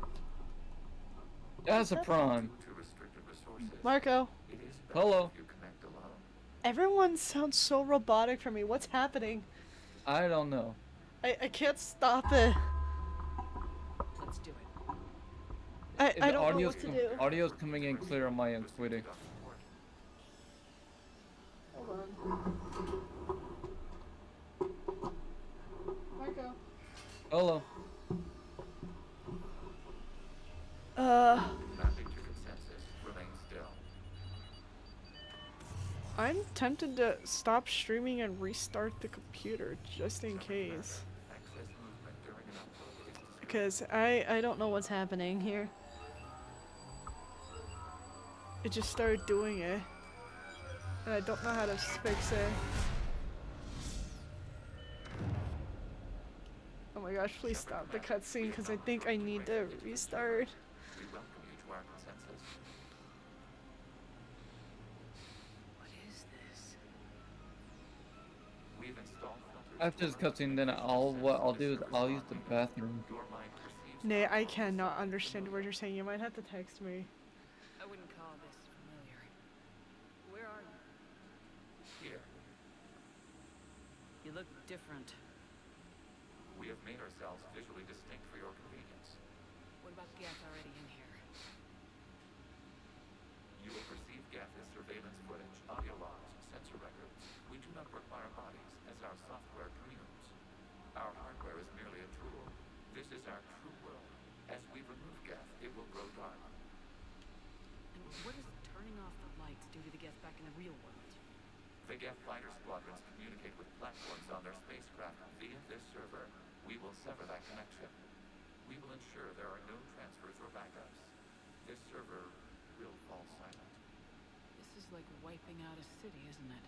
That's a prime. Due to restricted resources, Marco. it is better Hello. if you connect alone. Everyone sounds so robotic for me. What's happening? I don't know. I can't stop it. Let's do it. I don't know what to do. Audio's coming in clear on my end, sweetie. Hold on. Marco. Hello. Mapping to consensus. Remain still. I'm tempted to stop streaming and restart the computer just in case. Access movement during an upload is discouraged. Because I don't know what's happening here. It just started doing it. And I don't know how to fix it. Oh my gosh, please stop the cutscene because I think I need to restart. We welcome you to our consensus. What is this? We've installed filters. After this cutscene, then what I'll do is I'll use the bathroom. Your mind perceives Nay, I cannot understand what you're saying. You might have to text me. I wouldn't call this familiar. Where are you? here. You look different. We have made ourselves visually distinct for your convenience. What about Geth already in here? You will perceive Geth as surveillance footage, audio logs, sensor records. We do not require bodies, as our software communes. Our hardware is merely a tool. This is our true world. As we remove Geth, it will grow dark. And what does turning off the lights do to the Geth back in the real world? The Geth fighter squadrons communicate with platforms on their spacecraft via this server. We will sever that connection. We will ensure there are no transfers or backups. This server will fall silent. This is like wiping out a city, isn't it?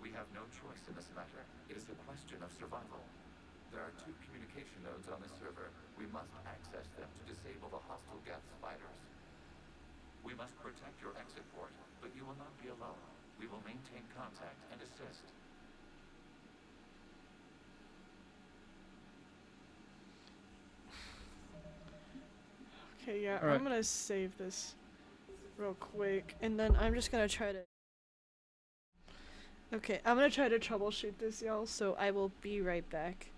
We have no choice in this matter. It is a question of survival. There are 2 communication nodes on this server. We must access them to disable the hostile Geth fighters. We must protect your exit port, but you will not be alone. We will maintain contact and assist. Okay, yeah, Alright. I'm gonna save this real quick, and then I'm just gonna try to... Okay, I'm gonna try to troubleshoot this, y'all, so I will be right back.